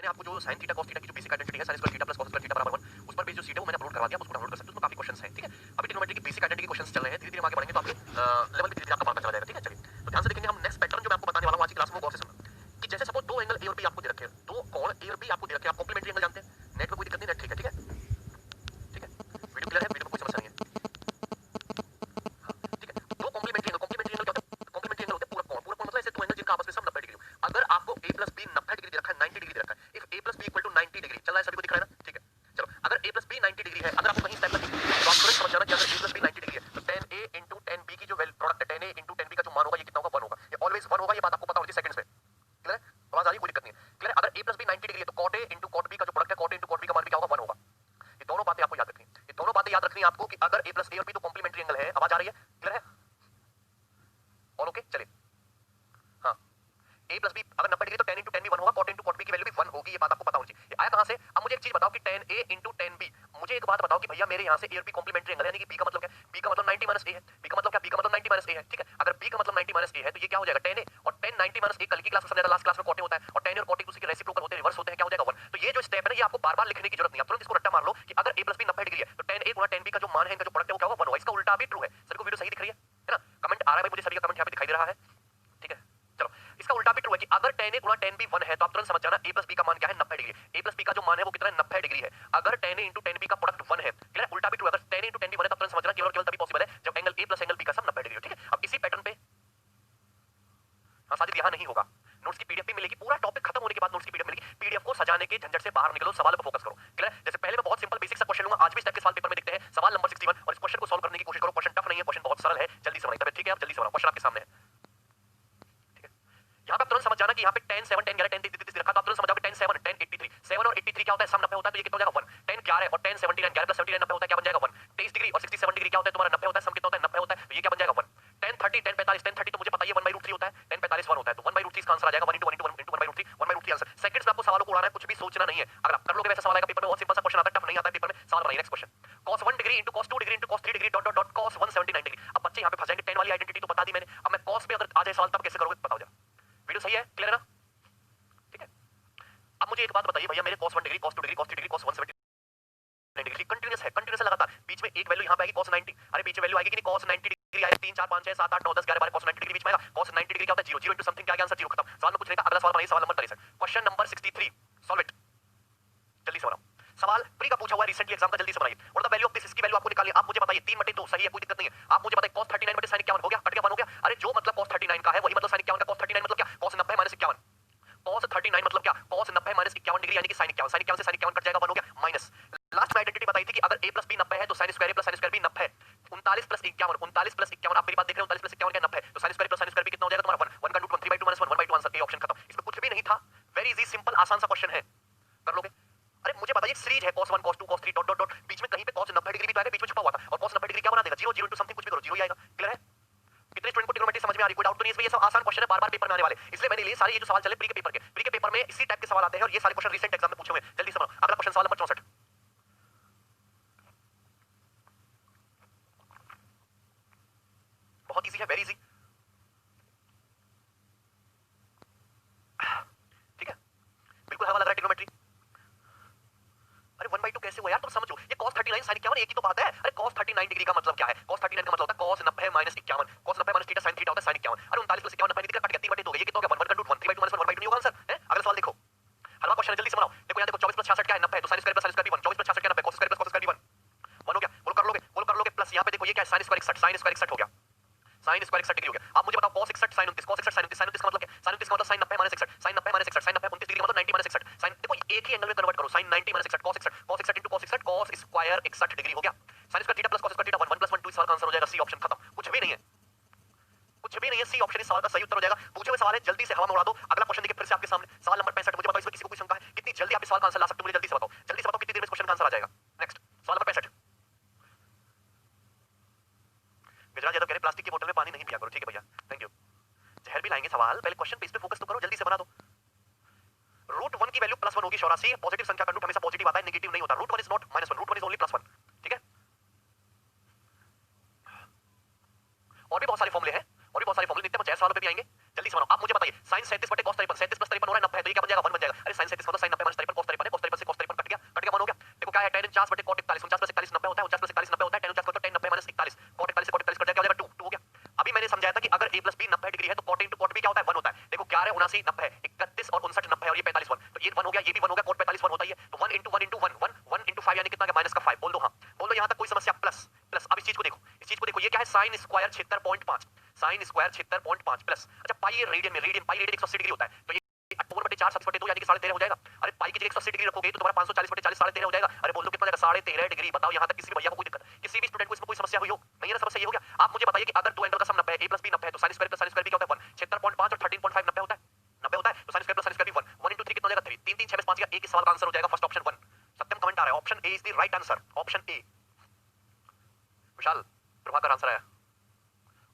मैंने आपको जो sin थीटा cos थीटा की जो बेसिक आइडेंटिटी है sin square theta plus cos square theta बराबर 1 उस पर बेस जो सीट है वो मैंने अपलोड करवा दिया, आप उसको डाउनलोड कर सकते हो, उसमें काफी क्वेश्चंस हैं, ठीक है। अभी ट्रिग्नोमेट्री की बेसिक आइडेंटिटी के क्वेश्चंस चल रहे हैं, धीरे-धीरे हम आगे बढ़ेंगे तो आपके लेवल पे धीरे-धीरे आपका मार्क चला जाएगा, ठीक है। चलिए तो ध्यान से देखेंगे हम नेक्स्ट पैटर्न जो मैं आपको बताने वाला हूं आज की क्लास में, वो गौर से सुनना कि जैसे सपोज दो एंगल ए और बी आपको दे रखे हैं, दो कोण ए और बी आपको दे रखे हैं, आप कॉम्प्लीमेंट्री एंगल जानते हैं, नेट में कोई दिक्कत नहीं, नेट ठीक है, ठीक है, ठीक है। वीडियो क्लियर है, वीडियो में कोई समस्या नहीं है, ठीक है। दो कॉम्प्लीमेंट्री एंगल क्या होता है? कॉम्प्लीमेंट्री एंगल होता है पूरक कोण, पूरक कोण मतलब ऐसे दो एंगल जिनका आपस में सम 90 डिग्री हो। अगर आपको a प्लस b 90 डिग्री दे रखा है, 90 डिग्री दे रखा है, if a plus b equal to 90 degree चल रहा है, सभी को दिख रहा है ना, ठीक है। चलो अगर a प्लस b 90 डिग्री है, अगर आपको कहीं स्टेप लगी तो आप तुरंत समझ जाना कि अगर a प्लस b 90 डिग्री है तो tan a into tan b की जो प्रोडक्ट है, tan a into tan b का जो मान होगा ये कितना होगा? 1 होगा। ये ऑलवेज 1 होगा, ये बात आपको पता होनी चाहिए सेकंड्स में, क्लियर है? आवाज आ रही है, कोई दिक्कत नहीं है, क्लियर है। अगर a प्लस b 90 डिग्री है तो cot a into cot b का जो प्रोडक्ट है, cot a into cot b का मान भी क्या होगा? 1 होगा। ये दोनों बातें आपको याद रखनी है, ये दोनों बातें याद रखनी है आपको कि अगर a प्लस a और b तो कॉम्प्लीमेंट्री एंगल है। आवाज आ रही है, क्लियर है? और ओके चलिए, हाँ a प्लस b अगर 90 डिग्री तो tan into tan b 1 होगा, cot into cot b की वैल्यू भी 1 होगी, ये बात आपको पता होनी चाहिए। ये आया कहां से? अब मुझे एक चीज बताओ कि tan a into tan b, मुझे एक बात बताओ कि भैया मेरे यहां से a और b कॉम्प्लीमेंट्री एंगल है, यानी कि b का मतलब क्या है? b का मतलब 90 माइनस a है, b का मतलब क्या? b का मतलब 90 माइनस a है, ठीक है। अगर b का मतलब 90 माइनस a है तो ये क्या हो जाएगा? tan a और tan 90 माइनस a कल की क्लास में समझाया था, लास्ट क्लास में cot a होता है और tan और cot a दूसरे के रेसिप्रोकल होते हैं, रिवर्स होते हैं, क्या हो जाएगा? 1। तो ये जो स्टेप है ना, ये आपको बार-बार लिखने की जरूरत नहीं है, तुरंत इसको रट्टा मार लो कि अगर a प्लस b 90 डिग्री है तो tan a Guna tan b का जो मान है, इनका जो प्रोडक्ट है वो क्या होगा? 1 होगा। इसका उल्टा भी ट्रू है। सभी को वीडियो सही दिख रही है ना? कमेंट आ रहा है भाई, मुझे सभी का कमेंट यहां पे दिखाई दे रहा है, ठीक है। चलो इसका उल्टा भी ट्रू है कि अगर tan a Guna tan b 1 है तो आप तुरंत समझ जाना a प्लस b का मान क्या है? 90 डिग्री। a प्लस b का जो मान है वो कितना है? 90 डिग्री है। अगर tan a into tan b का प्रोडक्ट 1 है, क्लियर? उल्टा भी ट्रू है, अगर tan a into tan b 1 है तो तुरंत समझना केवल केवल तभी पॉसिबल है जब angle a plus angle b का सम 90 डिग्री हो, ठीक है। अब इसी पैटर्न पे, हाँ साजिद यहां नहीं होगा, नोट्स की पीडीएफ भी मिलेगी, पूरा टॉपिक खत्म होने के बाद नोट्स की पीडीएफ मिलेगी। पीडीएफ को सजाने के झंझट से बाहर निकलो, सवाल पर फोकस करो, क्लियर? जैसे पहले मैं बहुत सिंपल बेसिक सा क्वेश्चन लूंगा, आज भी इस टाइप के सवाल पेपर में दिखते हैं। सवाल नंबर 61 और इस क्वेश्चन को सॉल्व करने की कोशिश करो। क्वेश्चन टफ नहीं है, क्वेश्चन बहुत सरल है, जल्दी से बनाइए, ठीक है? आप जल्दी से बनाओ, क्वेश्चन आपके सामने है, ठीक है। यहां पे तुरंत समझ जाना कि यहां पे tan 7 tan 11 tan 33 रखा, तो आप तुरंत समझ जाओगे tan 7 tan 83 7 और 83 क्या होता है? सम 90 होता है, तो ये कितना हो जाएगा? 1। tan 11 और tan 79 11 प्लस 79 90 होता है, क्या बन जाएगा? 1। 23 डिग्री और 67 डिग्री क्या होता है तुम्हारा? 90 होता है, सम कितना होता है? 90 होता है, तो ये क्या बन जाएगा? 1। tan 30 tan 45 tan 30 तो मुझे पता है ये 1/√3 होता है, tan 45 1 होता है, तो 1/√3 इसका आंसर आ जाएगा। 1 into 1 into 1 into 1/√3 1/√3 answer. Seconds में आपको सवालों को उड़ाना है, कुछ भी सोचना नहीं है। अगर आप कर लोगे वैसा सवाल आएगा पेपर में, बहुत सिंपल सा क्वेश्चन आता है, टफ नहीं आता है पेपर में। सवाल बनाइए, next question. cos 1 degree into cos 2 degree into cos 3 degree dot dot dot cos 179 degree. अब बच्चे यहां पे फंस जाएंगे, tan वाली आइडेंटिटी तो बता दी मैंने, अब मैं cos पे अगर आ जाए सवाल तब कैसे करोगे? बताओ जरा। वीडियो सही है, क्लियर है ना? ठीक है। अब मुझे एक बात बताइए भैया, मेरे cos 1 degree cos 2 degree cos 3 degree cos 179 degree continuous है, कंटीन्यूअस है लगातार। बीच में एक वैल्यू यहां पे आएगी cos 90, अरे बीच में वैल्यू आएगी कि नहीं? cos 90 डिग्री आएगी, 3 4 5 6 7 8 9 10 11 12 cos 90 डिग्री बीच में आएगा। cos 90 डिग्री क्या होता है? 0 0 into समथिंग, क्या आंसर? 0 खत्म। सवाल में कुछ नहीं था। अगला सवाल बनाइए, सवाल number 63, question number 63, solve it, जल्दी से बनाओ। सवाल प्री का पूछा हुआ है, रिसेंटली एग्जाम का, जल्दी से बनाइए। What the value of this, इसकी वैल्यू आपको निकालनी है। आप मुझे बताइए 3/2 सही है, कोई दिक्कत नहीं है। आप मुझे बताइए cos 39 बटे sin 51 हो गया, कट गया, 1 हो गया। अरे जो मतलब cos 39 का है वही मतलब sin 51 का। cos 39 मतलब क्या? cos 90 minus 51। cos 39 मतलब क्या? cos 90 माइनस 51 डिग्री यानी कि sin 51। sin 51 से sin 51 कट जाएगा, 1 हो गया, माइनस। लास्ट में आइडेंटिटी बताई थी कि अगर a प्लस b 90 है तो sin square a plus sin square b 90 है। 39 प्लस 51 39 प्लस 51, आप मेरी बात देख रहे हो? 39 प्लस 51 क्या? 90 है, तो sin square plus sin square b कितना हो जाएगा तुम्हारा? 1 1 का root 1 3/2 minus 1 1/2 answer, A option खत्म। इसमें कुछ भी नहीं था, वेरी इजी सिंपल आसान सा क्वेश्चन है, कर लोगे। अरे मुझे बताइए, सीरीज है cos 1 cos 2 cos 3 dot dot dot, बीच में कहीं पे cos 90 डिग्री भी तो आएगा, बीच में छुपा हुआ था, और cos 90 डिग्री क्या बना देगा? 0 0 into समथिंग, कुछ भी करो 0 ही आएगा, क्लियर है? कितने स्टूडेंट को ट्रिग्नोमेट्री समझ में आ रही है? कोई डाउट तो नहीं है इसमें? ये सब आसान क्वेश्चन है, बार-बार पेपर में आने वाले, इसलिए मैंने लिए सारे ये जो सवाल चले प्री के पेपर में इसी टाइप के सवाल आते हैं, और ये सारे क्वेश्चन रिसेंट एग्जाम में पूछे हुए हैं। जल्दी से बनाओ अगला क्वेश्चन, सवाल नंबर 64, बहुत इजी है, वेरी इजी, ठीक है, बिल्कुल हवा लग रहा है ट्रिग्नोमेट्री। अरे 1/2 कैसे हुआ यार? तुम समझो, ये cos 39 sin 51 एक ही तो बात है। अरे cos 39 डिग्री का मतलब क्या है? cos 39 का मतलब होता है cos 90 minus 51, cos 90 minus theta sin theta होता है sin 51। अरे 39 प्लस 51 90 डिग्री का कट गया, 3/2 हो गया, ये कितना हो गया? 1 1 का रूट 1 3/2 माइनस 1 1/2 नहीं होगा आंसर, है? अगला सवाल देखो, हलवा क्वेश्चन है, जल्दी से बनाओ। देखो यहाँ देखो, 24 प्लस 66 क्या है? 90 है, तो sin square plus sin square भी 1, 24 प्लस 66 क्या है? 90, cos square plus cos square भी 1 हो गया, बोलो कर लोगे, प्लस यहाँ पे देखो ये क्या है? sin स्क्वायर 61, sin स्क्वायर 61 हो गया, sin स्क्वायर 61 डिग्री हो गया। अब मुझे बताओ cos 61 sin 29, cos 61 sin 29, sin 29 का मतलब क्या? sin 29 का मतलब sin 90 minus 61, sin 90 minus 61, sin 90 29 degree का मतलब 90 माइनस 61, sin देखो एक ही एंगल में कन्वर्ट करो, sin 90 minus 61 cos 61 into cos 61 cos square 61 degree हो गया। sin square theta plus cos square theta 1 1 + 1 2, इस सवाल का आंसर हो जाएगा सी ऑप्शन, खत्म, कुछ भी नहीं है, कुछ भी नहीं है, सी ऑप्शन इस सवाल का सही उत्तर हो जाएगा। पूछे हुए सवाल है, जल्दी से हवा में उड़ा दो। अगला क्वेश्चन देखिए फिर से आपके सामने, सवाल नंबर 65, मुझे बताओ इसमें किसी को कोई शंका है? कितनी जल्दी आप इस सवाल का आंसर ला सकते हो? मुझे जल्दी से बताओ, जल्दी से बताओ, कितनी देर में इस क्वेश्चन का आंसर आ जाएगा? नेक्स्ट सवाल नंबर 65, गजराज यादव कह रहे प्लास्टिक की बोतल में पानी नहीं पिया करो, ठीक है भैया, थैंक यू। जहर भी लाएंगे सवाल, पहले क्वेश्चन पे इस पे फोकस तो करो, जल्दी से बना दो। रूट 1 की वैल्यू +1 होगी, 84, पॉजिटिव संख्या का रूट हमेशा पॉजिटिव आता है, नेगेटिव नहीं होता। Root 1 is not -1, root 1 is only +1, ठीक है। और भी बहुत सारे फॉर्मूले हैं, और भी बहुत सारे फॉर्मूले, नित्य जैसे सवालों पे भी आएंगे, जल्दी से बनाओ। आप मुझे बताइए sin 37 बटे cos 53, 37 + 53 हो रहा है 90 है, तो ये क्या बन जाएगा? 1 बन जाएगा। अरे sin 37 मतलब sin 90 - ये भी 1 हो गया, cot 45 1 होता ही है, तो 1 into 1 into 1 1 1 into 5 यानी कितना गया माइनस का 5, बोल दो हाँ, बोल दो यहाँ तक कोई समस्या, प्लस प्लस। अब इस चीज को देखो, इस चीज को देखो, ये क्या है sin square 76.5, sin square 76.5 plus, अच्छा पाई ये रेडियन में, रेडियन पाई रेडियन 180 डिग्री होता है, तो ये 4/4 27/2 यानी कि 13.5 हो जाएगा। अरे पाई की जगह 180 डिग्री रखोगे तो तुम्हारा 540/40 13.5 हो जाएगा। अरे बोल दो कितना जाएगा 13.5 डिग्री। बताओ यहाँ तक किसी भी भैया को कोई दिक्कत, किसी भी स्टूडेंट को इसमें कोई समस्या हुई हो? नहीं है ना, समस्या ये हो गया। आप मुझे बताइए कि अगर दो एंगल का सम 90 है, a + b 90 है, तो sin square + sin square b क्या होता है 1, 76.5 और 13.5 90 होता है, 90 होता है, तो sin square + sin square b 1 1 into 3 कितना हो जाएगा 3 3 3 6 5 का एक ही सवाल का आंसर हो जाएगा फर्स्ट ऑप्शन 1। सत्यम कमेंट आ रहा है, option A is the right answer, option A. Vishal Prabhakar answer आया,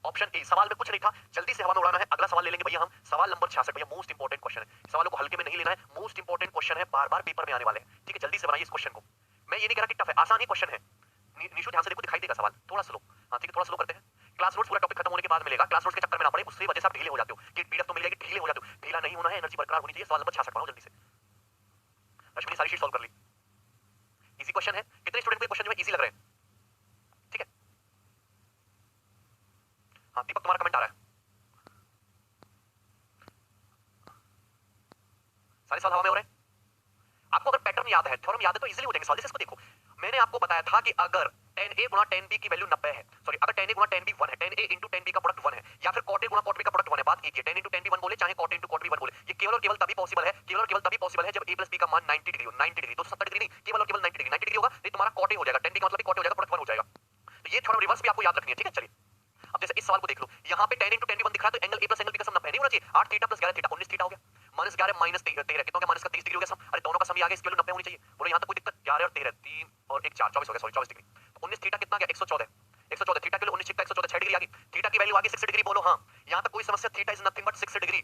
ऑप्शन ए। सवाल में कुछ नहीं था, जल्दी से हवा में उड़ाना है। अगला सवाल ले लेंगे भैया हम, सवाल नंबर 66 भैया, मोस्ट इंपोर्टेंट क्वेश्चन है, सवालों को हल्के में नहीं लेना है, मोस्ट इंपोर्टेंट क्वेश्चन है, बार-बार पेपर में आने वाले हैं, ठीक है, जल्दी से बनाइए इस क्वेश्चन को। मैं ये नहीं कह रहा कि टफ है, आसान ही क्वेश्चन है। निशु ध्यान से देखो, दिखाई देगा सवाल, थोड़ा स्लो, हां ठीक है, थोड़ा स्लो करते हैं। क्लास नोट्स पूरा टॉपिक खत्म होने के बाद मिलेगा, क्लास नोट्स के चक्कर में ना पड़े, उससे वजह से आप ढीले हो जाते हो कि पीडीएफ तो मिल जाएगी, ढीले हो जाते हो, ढीला नहीं होना है, एनर्जी बरकरार होनी चाहिए। सवाल नंबर 66 बनाओ जल्दी से। अश्विनी सारी शीट सॉल्व कर ली, इजी क्वेश्चन है, कितने स्टूडेंट को ये क्वेश्चन जो है इजी लग रहे हैं? ठीक है, हां दीपक तुम्हारा कमेंट आ रहा है, सारे सवाल हवा में हो रहे हैं। आपको अगर पैटर्न याद है, थ्योरम याद है तो इजीली हो जाएंगे सवाल। जैसे इसको देखो, मैंने आपको बताया था कि अगर tan a Guna tan b की वैल्यू 90 है, सॉरी अगर tan a Guna tan b 1 है, tan a into tan b का प्रोडक्ट 1 है, या फिर cot a Guna cot b का प्रोडक्ट 1 है, बात एक ही है, tan into tan b 1 बोले चाहे cot into cot b 1 बोले, ये केवल और केवल तभी पॉसिबल है, केवल और केवल तभी पॉसिबल है जब a plus b का मान 90 डिग्री हो, 90 डिग्री, 270 डिग्री नहीं, केवल और केवल 90 डिग्री, 90 डिग्री होगा नहीं तुम्हारा cot a हो जाएगा, tan b का मतलब cot a हो जाएगा, प्रोडक्ट 1 हो जाएगा। तो ये थ्योरम रिवर्स भी आपको याद रखनी है, ठीक है। चलिए अब जैसे इस सवाल को देख लो, यहाँ पे tan into tan b 1 दिख रहा है, तो angle a plus angle b का सम 90 नहीं होना चाहिए, 8 थीटा प्लस 11 थीटा 19 थीटा हो गया, -11 -13 कितना हो गया, माइनस का 30 डिग्री हो गया सम। अरे दोनों का सम ही आ गया, इसकी वैल्यू 90 होनी चाहिए। बोलो यहाँ तक कोई दिक्कत? 11 और 13 3 और 1 4 24 हो गया, सॉरी 24 डिग्री, तो 19 थीटा कितना आ गया 114, 114 थीटा के लिए 19 छिक्का 114 6 डिग्री आ गई, थीटा की वैल्यू आ गई 60 डिग्री। बोलो हाँ, यहाँ तक कोई समस्या? Theta is nothing but 6 degree,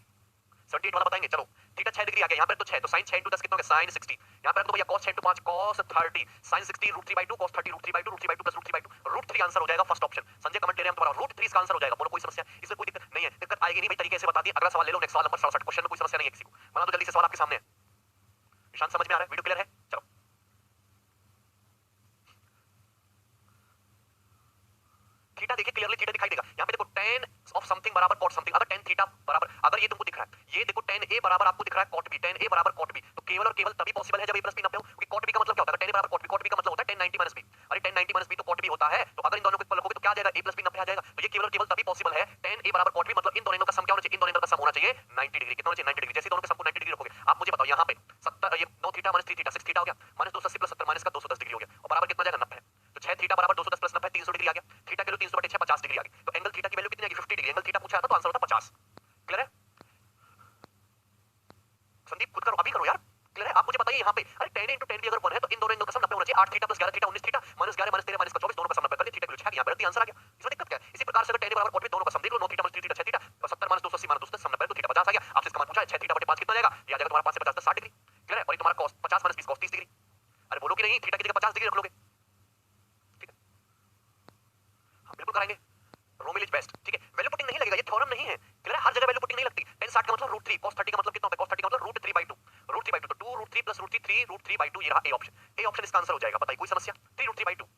78 वाला बताएंगे। चलो थीटा 6 डिग्री आ गया, यहाँ पर तो 6, तो sin 6 into 10 कितना हो गया sin 60, यहाँ पर तो भैया cos 6 into 5 cos 30, sin 60 √3/2 cos 30 √3/2 √3/2 plus √3/2 √3 answer हो जाएगा फर्स्ट ऑप्शन। संजय कमेंट ले रहे हैं हम तुम्हारा, √3 इसका आंसर हो जाएगा। बोलो कोई समस्या? इसमें कोई दिक्कत नहीं है, दिक्कत आएगी नहीं भाई, तरीके से बता दिए। अगला सवाल ले लो, नेक्स्ट सवाल नंबर 67, क्वेश्चन में कोई समस्या नहीं है किसी को, बना दो जल्दी से, सवाल आपके सामने है। निशान समझ में आ रहा है, वीडियो क्लियर है? चलो थीटा देखिए क्लियरली, थीटा दिखाई देगा यहाँ पे, देखो tan ऑफ समथिंग बराबर cot समथिंग, अगर tan थीटा बराबर, अगर ये तुमको दिख रहा है, ये देखो tan a बराबर आपको दिख रहा है cot b, tan a बराबर cot b, तो केवल और केवल तभी पॉसिबल है जब a plus b 90 हो, क्योंकि cot b का मतलब क्या होता है? tan a बराबर cot b, cot b का मतलब होता है tan 90 minus b। अरे tan 90 minus b तो cot b होता है, तो अगर इन दोनों को इक्वल रखोगे तो क्या आ जाएगा? a plus b 90 आ जाएगा, तो ये केवल और केवल तभी पॉसिबल है tan a बराबर cot b, मतलब इन दोनों एंगल का सम क्या होना चाहिए? इन दोनों एंगल का सम होना चाहिए 90 डिग्री। कितना होना चाहिए? 90 डिग्री। जैसे दोनों के सम को 90 डिग्री रखोगे, आप मुझे बताओ यहाँ पे 70, ये 9 थीटा -3 थीटा 6 थीटा हो गया, -280 + 70 माइनस का 210 डिग्री हो गया, और बराबर कितना जाएगा 90, तो 6 थीटा बराबर 210 + 90 300 डिग्री आ गया, थीटा के लिए 300/6 50 डिग्री आ गई, तो एंगल थीटा की वैल्यू कितनी आ गई? 50 डिग्री। एंगल थीटा पूछा था तो आंसर होता 50। क्लियर है? संदीप खुद करो, अभी करो यार, क्लियर है? आप मुझे बताइए यहाँ पे, अरे tan into tan b अगर 1 है तो इन दोनों एंगल का सम 90 होना चाहिए, 8 थीटा + 11 थीटा 19 थीटा, -11 -13 -24 दोनों का सम 90 कर दिया, थीटा की वैल्यू 6 यहाँ पर आंसर आ गया। इसमें दिक्कत क्या है? इसी प्रकार से अगर tan a बराबर cot b दोनों का सम देख लो, 9 थीटा -3 थीटा 6 थीटा, और 70 -280 -210 सम 90, तो थीटा 50 आ गया। आपसे इसका मान पूछा है 6 थीटा/5 कितना जाएगा? ये आ जाएगा तुम्हारा 5 से 50 60 डिग्री। क्लियर है? और ये तुम्हारा cos 50 - 20 cos 30 डिग्री। अरे बोलो कि नहीं, थीटा की जगह 50 डिग्री रख लोगे, ठीक है? हाँ बिल्कुल कराएंगे, रोमिल इज बेस्ट, ठीक है? वैल्यू पुटिंग नहीं लगेगा, ये थ्योरम नहीं है, क्लियर है? हर जगह वैल्यू पुटिंग नहीं लगती। tan 60 का मतलब √3, cos 30 का मतलब कितना होता है? cos 30 का मतलब √3/2, √3/2 तो 2 √3 + √3 √3/2, ये रहा ए ऑप्शन, ए ऑप्शन इसका आंसर हो जाएगा। बताइए कोई समस्या? 3 √3/2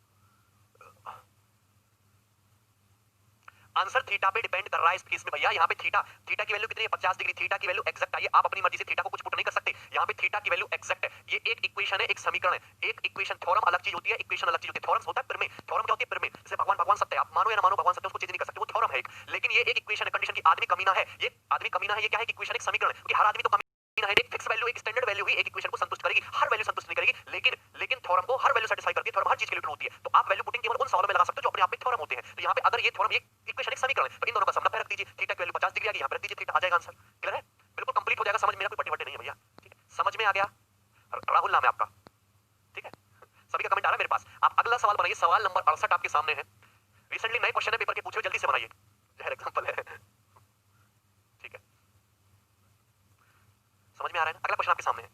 आंसर थीटा पे डिपेंड कर रहा है इस केस में भैया। यहाँ पे थीटा, थीटा की वैल्यू कितनी है? 50 डिग्री, थीटा की वैल्यू एग्जैक्ट आई है, आप अपनी मर्जी से थीटा को कुछ पुट नहीं कर सकते। यहाँ पे थीटा की वैल्यू एग्जैक्ट है, ये एक इक्वेशन है, एक समीकरण है, एक इक्वेशन। थ्योरम अलग चीज होती है, इक्वेशन अलग चीज होती है। थ्योरम्स होता है प्रमेय, थ्योरम क्या होती है? प्रमेय। जैसे भगवान, भगवान सत्य है, आप मानो या ना मानो, भगवान सत्य, उसको चेंज नहीं कर सकते, वो थ्योरम है एक। लेकिन ये एक इक्वेशन है, कंडीशन की आदमी कमीना है, ये आदमी कमीना है, ये क्या है? इक्वेशन एक समीकरण है, क्योंकि हर आदमी तो कमीना है, एक फिक्स वैल्यू, एक स्टैंडर्ड वैल्यू ही एक इक्वेशन को संतुष्ट करेगी, हर वैल्यू संतुष्ट नहीं करेगी, लेकिन लेकिन थ्योरम को हर वैल्यू सेटिस्फाई करती है। थ्योरम हर चीज के लिए ट्रू होती है, तो आप वैल्यू पुटिंग केवल उन सवालों में लगा सकते हो जो अपने आप में थ्योरम होते हैं। तो यहाँ पे अगर ये थ्योरम, ये इक्वेशन एक समीकरण है, तो इन दोनों का सम 90 रख दीजिए, थीटा की वैल्यू 50 डिग्री आ गई, यहाँ पे रख दीजिए थीटा, आ जाएगा आंसर। क्लियर है? बिल्कुल कंप्लीट हो जाएगा, समझ, मेरा कोई बटे बटे नहीं है भैया, ठीक है? समझ में आ गया? राहुल नाम है आपका, ठीक है? सभी का कमेंट आ रहा है मेरे पास। आप अगला सवाल बनाइए, सवाल नंबर 68 आपके सामने है। रिसेंटली नए क्वेश्चन है पेपर के, पूछे जल्दी से बनाइए, जहर एग्जांपल है, ठीक है? समझ में आ रहा है ना? अगला क्वेश्चन आपके सामने है,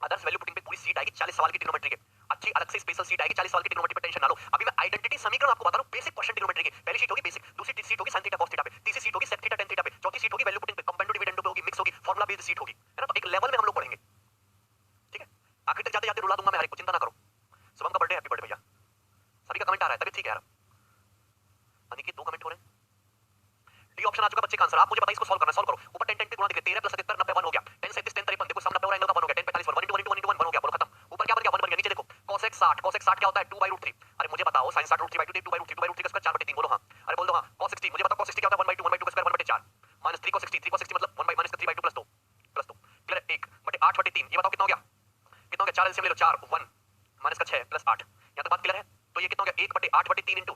अदर्स वैल्यू पुटिंग पे पूरी सीट आएगी 40 सवाल की ट्रिग्नोमेट्री के, अच्छी अलग से स्पेशल सीट आएगी 40 सवाल की ट्रिग्नोमेट्री पे, टेंशन ना लो। अभी मैं आइडेंटिटी समीकरण आपको बता रहा हूं, बेसिक क्वेश्चन ट्रिग्नोमेट्री के। पहली सीट होगी बेसिक, दूसरी सीट होगी sin थीटा cos थीटा पे, तीसरी सीट होगी sec थीटा tan थीटा पे, चौथी सीट होगी वैल्यू पुटिंग पे, कंपाउंड डिविडेंड पे होगी, मिक्स होगी, फार्मूला बेस्ड सीट होगी, है ना? तो एक लेवल में हम लोग पढ़ेंगे, ठीक है? आखिर तक जाते जाते रुला दूंगा मैं हर एक को, चिंता ना करो। शुभम का बर्थडे, हैप्पी बर्थडे भैया। सभी का कमेंट आ रहा है, तबीयत ठीक है यार? अनिकेत 2 कमेंट हो रहे हैं, डी ऑप्शन आ चुका बच्चे का आंसर। आंसर। आप मुझे बताइए इसको सॉल्व करना, सॉल्व करो। ऊपर 10 10 के गुणा देखिए, 13 + 77 90 1 हो गया, 10 37 10 53 देखो सम 90 हो रहा है, एंगल का 1 हो गया, 10 45 1 1 1 1 हो गया, बोलो खत्म। ऊपर क्या बन गया, 1 बन गया। नीचे देखो cos x 60, cos x 60 क्या होता है 2/√3। अरे मुझे बताओ sin 60 √3/2 2/√3 2/√3 का स्क्वायर 4/3 बोलो हां। अरे बोल दो हां। cos 60 मुझे बताओ cos 60 क्या होता है 1/2 1/2 का स्क्वायर 1/4 माइनस 3 cos 60 3 cos 60 मतलब 1 माइनस 3/2 + 2 क्लियर है 1/8/3। ये बताओ कितना हो गया, कितना हो गया 4 एलसीएम ले लो 4 1 माइनस का 6 + 8। यहां तक बात क्लियर है। तो ये कितना हो गया 1/8/3 इनटू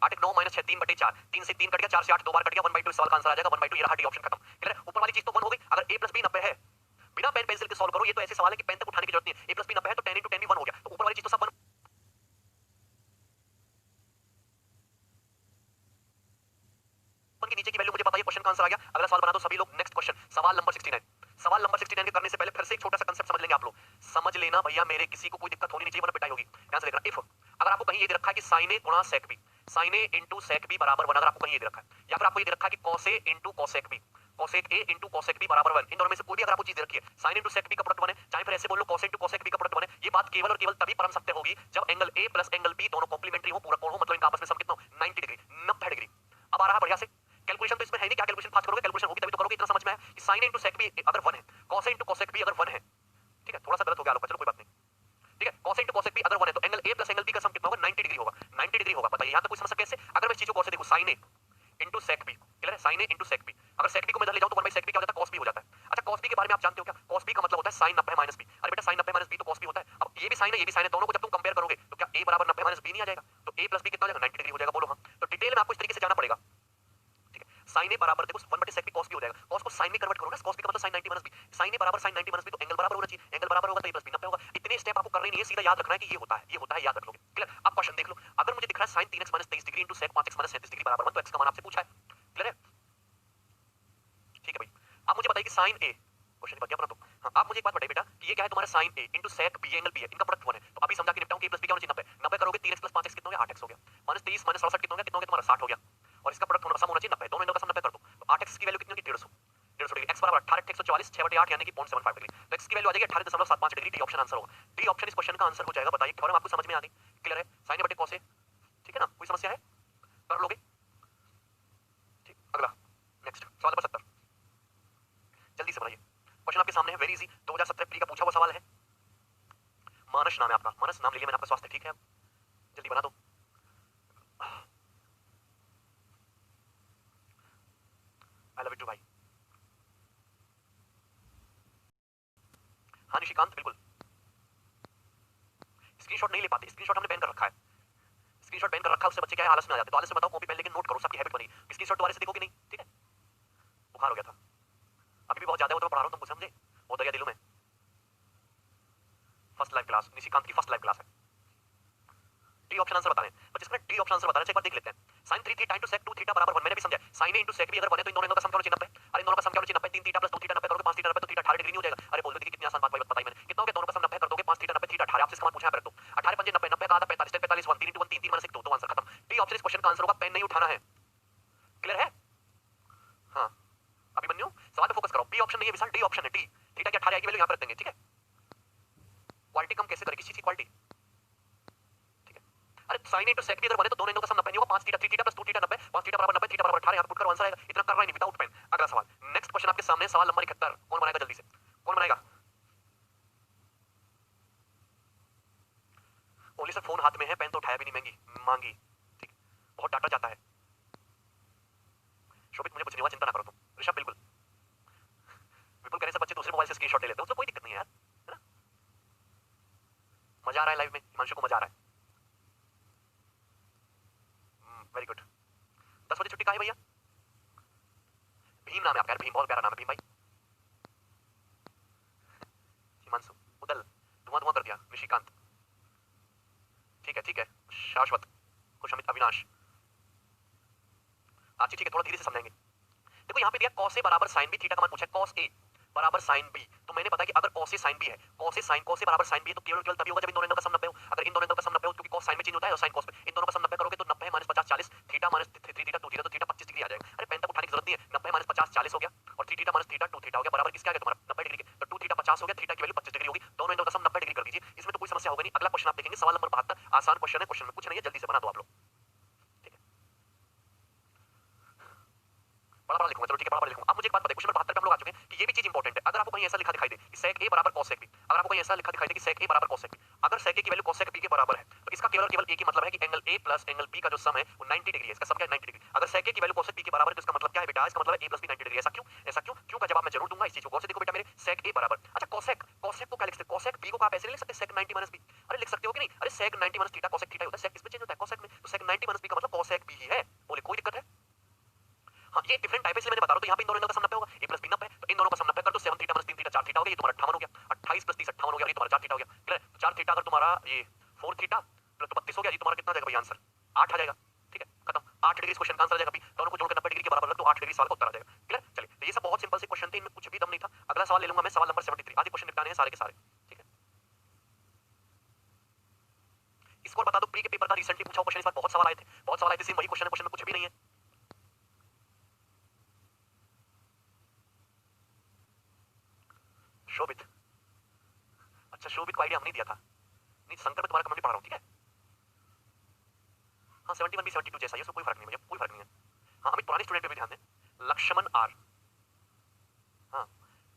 8 1 9 माइनस 6 3/4 3 से 3 कट गया 4 से 8 दो बार कट गया 1/2 इस सवाल का आंसर आ जाएगा 1/2। ये रहा डी ऑप्शन खत्म। क्लियर है। ऊपर वाली चीज तो 1 हो गई। अगर a + b 90 है, बिना पेन पेंसिल के सॉल्व करो। ये तो ऐसे सवाल है कि पेन तक उठाने की जरूरत नहीं है। a + b 90 है तो 10 * 10 भी 1 हो गया। तो ऊपर वाली चीज तो सब 1 की नीचे की वैल्यू मुझे पता है। क्वेश्चन का आंसर आ गया। अगला सवाल बना दो सभी लोग। नेक्स्ट क्वेश्चन सवाल नंबर 69। सवाल नंबर 69 के करने से पहले फिर से एक छोटा सा कांसेप्ट समझ लेंगे आप लोग। समझ लेना भैया, मेरे किसी को कोई दिक्कत होनी नहीं चाहिए वरना पिटाई होगी। ध्यान से देखना। इफ अगर आपको कहीं ये दे रखा है कि sin a गुणा sec b, sin a into sec b बराबर 1, अगर आपको कहीं ये दे रखा है, या फिर आपको ये दे रखा है कि cos a into cosec b, cosec a into cosec b बराबर 1, इन दोनों में से कोई भी अगर आपको चीज दे रखी है, sin into sec b का प्रोडक्ट 1 है, चाहे फिर ऐसे बोल लो cos into cosec b का प्रोडक्ट 1 है, ये बात केवल और केवल तभी परम सत्य होगी जब angle a plus angle b दोनों कॉम्प्लीमेंट्री हो, पूरा कोण हो, मतलब इनका आपस में सम कितना हो 90 डिग्री 90 डिग्री। अब आ रहा बढ़िया से कैलकुलेशन। तो इसमें है नहीं, क्या कैलकुलेशन फास्ट करोगे, कैलकुलेशन होगी तभी तो करोगे। इतना समझ में आया कि sin into sec b अगर 1 है, cos into cosec b अगर 1 है, ठीक है, थोड़ा सा गलत हो गया लोग, चलो कोई बात नहीं, ठीक है। cos into cosec b अगर 1 है तो angle a plus angle b का सम कितना होगा 90 डिग्री होगा, 90 डिग्री होगा। बताइए यहां तक कोई समस्या कैसे। अगर मैं इस चीज को और से देखूं sin a into sec b, clear है, sin a into sec b, अगर sec b को मैं इधर ले जाऊं तो 1/sec b क्या हो जाता है cos b हो जाता है। अच्छा cos b के बारे में आप जानते हो क्या, cos b का मतलब होता है sin 90 - b। अरे बेटा sin 90 - b तो cos b होता है। अब ये भी sin है ये भी sin है, दोनों को जब तुम कंपेयर करोगे तो क्या a बराबर 90 - b नहीं आ जाएगा, तो a प्लस b कितना हो जाएगा 90 डिग्री हो जाएगा, बोलो हां। तो डिटेल में आपको इस तरीके से जाना पड़ेगा, ठीक है। sin a बराबर देखो 1/sec b cos b हो जाएगा, cos को sin में कन्वर्ट करोगे, cos b का मतलब sin 90 - b, sin a बराबर sin 90 - b तो एंगल बराबर होना चाहिए, एंगल बराबर होगा तो a + b 90 होगा। इतने स्टेप आपको करने नहीं है, सीधा याद रखना है कि ये होता है, ये होता है, याद रख लोगे। क्लियर। अब क्वेश्चन देख लो। अगर मुझे दिख रहा है sin 3x - 23 degree into sec 5x - 37 degree बराबर 1, तो x का मान आपसे पूछा है। क्लियर है, ठीक है भाई। अब मुझे बताइए कि sin a, क्वेश्चन बन गया अपना तो। हां, आप मुझे एक बात बताइए बेटा कि ये क्या है तुम्हारा sin a into sec b angle b है, इनका प्रोडक्ट 1 है। तो अभी समझा कि निपटाऊं कि a + b क्या होना चाहिए 90 90 करोगे 3x + 5x कितना हो गया 8x हो गया, -23 - 67 कितना हो गया, कितना हो गया तुम्हारा 60 हो गया, और इसका प्रोडक्ट होना सम होना चाहिए 90, दोनों एंगल का सम 90 कर दो। तो 8x की वैल्यू कितनी होगी 150 150 डिग्री, x बराबर 18 144 6/8 यानी कि 0.75 डिग्री। तो x की वैल्यू आ जाएगी 18.75 डिग्री। डी ऑप्शन आंसर होगा। डी ऑप्शन इस क्वेश्चन का आंसर हो जाएगा। बताइए थ्योरम आपको समझ में आ गई, क्लियर है। sin a बटे cos a, ठीक है ना, कोई समस्या है, कर लोगे, ठीक। अगला नेक्स्ट सवाल नंबर 70, जल्दी से बनाइए। क्वेश्चन आपके सामने है, वेरी इजी, 2017 प्री का पूछा हुआ सवाल है। मानस नाम है आपका, मानस नाम ले लिया मैंने आपका, स्वास्थ्य ठीक है, जल्दी बना दो। आई लव यू भाई। हाँ निशिकांत बिल्कुल। स्क्रीनशॉट नहीं ले पाते, स्क्रीनशॉट हमने बैन कर रखा है, स्क्रीनशॉट बैन कर रखा है, उससे बच्चे क्या है आलस में आ जाते हैं। तो आलस में बताओ कॉपी पेन लेके नोट करो, सबकी हैबिट बनी। स्क्रीनशॉट दोबारा से देखोगे नहीं, ठीक है। बुखार हो गया था, अभी भी बहुत ज्यादा है, वो तो मैं पढ़ा रहा हूँ, तुम समझे, वो दरिया दिलों में। फर्स्ट लाइव क्लास, निशिकांत की फर्स्ट लाइव क्लास है। डी ऑप्शन आंसर बताएं बच्चे, इसमें डी ऑप्शन आंसर बताना है, एक बार देख लेते हैं। sin 3 theta into sec 2 theta बराबर 1, मैंने भी समझा। sin a into sec b अगर 1 है तो इन दोनों एंगल का सम क्या होना चाहिए 90। अरे इन दोनों का सम क्या होना चाहिए 90, 3 थीटा + 2 थीटा 90 करोगे 5 थीटा 90 तो थीटा 18 डिग्री नहीं हो जाएगा। अरे बोल दो दीदी कितनी आसान बात बताई मैंने, कितना हो गया, दोनों का सम 90 कर दोगे 5 थीटा 90 थीटा 18, आपसे इसका मान पूछा है, रख दो 18 पंजे 90 90 का आधा 45 45 1 3 into 1 3 3 - 1 2 तो आंसर खत्म। डी ऑप्शन इस क्वेश्चन का आंसर होगा, पेन नहीं उठाना है, क्लियर है। हां अभिमन्यु सवाल पे फोकस करो, बी ऑप्शन नहीं है विशाल, डी ऑप्शन है, डी। थीटा की 18 की वैल्यू यहां पर रख देंगे, ठीक है। क्वालिटी कम कैसे करें, किस चीज की क्वालिटी, अरे sin into sec भी अगर बने तो दोनों एंगल का सम 90 नहीं होगा, 5 थीटा 3 थीटा + 2 थीटा 90 5 थीटा बराबर 90 थीटा बराबर 18, यहां पे पुट करो आंसर आएगा। इतना करना ही नहीं, विदाउट पेन। अगला सवाल, नेक्स्ट क्वेश्चन आपके सामने, सवाल नंबर 71, कौन बनाएगा जल्दी से, कौन बनाएगा। ओनली सर फोन हाथ में है, पेन तो उठाया भी नहीं, महंगी मांगी, ठीक, बहुत डाटा जाता है। शोभित मुझे कुछ नहीं हुआ, चिंता ना करो तुम। ऋषभ बिल्कुल, विपुल करे सब बच्चे दूसरे मोबाइल से स्क्रीनशॉट ले लेते हैं, उसमें कोई दिक्कत नहीं है यार, है ना। मजा आ रहा है लाइव में, हिमांशु को मजा आ रहा है, वेरी गुड। 10 बजे छुट्टी कहाँ है भैया, भीम नाम है आपका यार, भीम बहुत प्यारा नाम है भीम भाई। हिमांशु उदल धुआं धुआं कर दिया, निशिकांत ठीक है, शाश्वत खुश, अमित अविनाश, अच्छी ठीक है, थोड़ा धीरे से समझाएंगे। देखो यहाँ पे दिया cos a बराबर sin b, थीटा का मान पूछा है cos a बराबर sin b, तो मैंने बताया कि अगर cos a sin b है, cos a बराबर sin b है तो केवल केवल तभी होगा जब इन दोनों एंगल का सम 90 हो। अगर इन दोनों एंगल का सम 90 हो, क्योंकि cos sin में चेंज होता है और sin cos में, इन दोनों का सम 90 करोगे तो 90 - 50 40 थीटा - 3 थीटा 2 थीटा तो थीटा 25 डिग्री आ जाएगा। अरे पेन तक उठाने की जरूरत नहीं है, 90 - 50 40 हो गया, और 3 थीटा - थीटा 2 थीटा हो गया, बराबर किसके आ गया तुम्हारा 90 डिग्री के। तो 2 थीटा 50 हो गया, थीटा की वैल्यू 25 डिग्री होगी, दोनों एंगल का सम 90 डिग्री कर दीजिए, इसमें तो कोई समस्या होगा नहीं। अगला क्वेश्चन आप देखेंगे, सवाल नंबर 72, आसान क्वेश्चन है, क्वेश्चन में कुछ नहीं है, जल्दी से बना दो आप लोग, ठीक है। बड़ा बड़ा लिखूंगा, चलो ठीक है। बराबर लिखूंगा। अब मुझे एक बात बताइए, क्वेश्चन नंबर 72 पे हम लोग आ चुके हैं कि ये भी चीज इंपॉर्टेंट है। अगर आपको कहीं ऐसा लिखा दिखाई दे कि sec a बराबर cos sec b, अगर आपको कहीं ऐसा लिखा दिखाई दे कि sec a बराबर cos sec b, अगर sec a की वैल्यू cos sec b के बराबर है तो इसका केवल केवल एक ही मतलब है कि angle a plus angle b का जो सम है वो 90 डिग्री है। इसका सम क्या है? 90 डिग्री। अगर sec a की वैल्यू cos sec b के बराबर है तो इसका मतलब क्या है बेटा? इसका मतलब है a प्लस b 90 डिग्री। ऐसा क्यों? ऐसा क्यों? क्यों का जवाब मैं जरूर दूंगा। इस चीज को गौर से देखो बेटा मेरे। sec a बराबर, अच्छा cosec को क्या लिख सकते हैं? cosec b को आप ऐसे नहीं लिख सकते sec 90 b? अरे लिख सकते हो कि नहीं? अरे sec 90 थीटा cosec थीटा होता है, sec इसमें चेंज होता है cosec में, तो sec 90 b का मतलब cosec b ही है। बोले कोई दिक्कत है? हाँ, ये डिफरेंट टाइप है इसलिए मैंने बता रहा हूं। तो यहाँ पे इन दोनों एंगल का सम 90 होगा, a प्लस b 90 है, तो इन दोनों का सम 90 कर दो। 7 थीटा माइनस 3 थीटा 4 थीटा हो गया, ये तुम्हारा 58 हो गया। 28 प्लस 30 58 हो गया, ये तुम्हारा 4 थीटा हो गया। क्लियर? 4 थीटा अगर तुम्हारा ये 4 थीटा प्लस 32 हो गया, ये तुम्हारा कितना आ जाएगा भाई आंसर? 8 आ जाएगा। ठीक है, खत्म। 8 डिग्री क्वेश्चन का आंसर आ जाएगा। दोनों को जोड़कर 90 डिग्री के बराबर रख दो, 8 डिग्री सवाल का उत्तर आ जाएगा। क्लियर? चलिए, तो ये सब बहुत सिंपल से क्वेश्चन थे, इनमें कुछ भी दम नहीं था। अगला सवाल ले लूंगा मैं, सवाल नंबर 73। आधे क्वेश्चन निपटाने हैं सारे के सारे। ठीक है, इसको बता दो, प्री के पेपर का रिसेंटली पूछा हुआ क्वेश्चन, इस बार बहुत सवाल आए थे, बहुत सवाल आए थे, सेम वही क्वेश्चन है, क्वेश्चन में कुछ भी नहीं है। शोभित, अच्छा शोभित को आइडिया हमने दिया था। नहीं, शंकर में तुम्हारा कमेंट पढ़ रहा हूँ। ठीक है, हाँ 71 भी 72 जैसा ही है, उसमें कोई फर्क नहीं, मुझे कोई फर्क नहीं है। हाँ, अभी पुराने स्टूडेंट पे भी ध्यान दें। लक्ष्मण आर, हाँ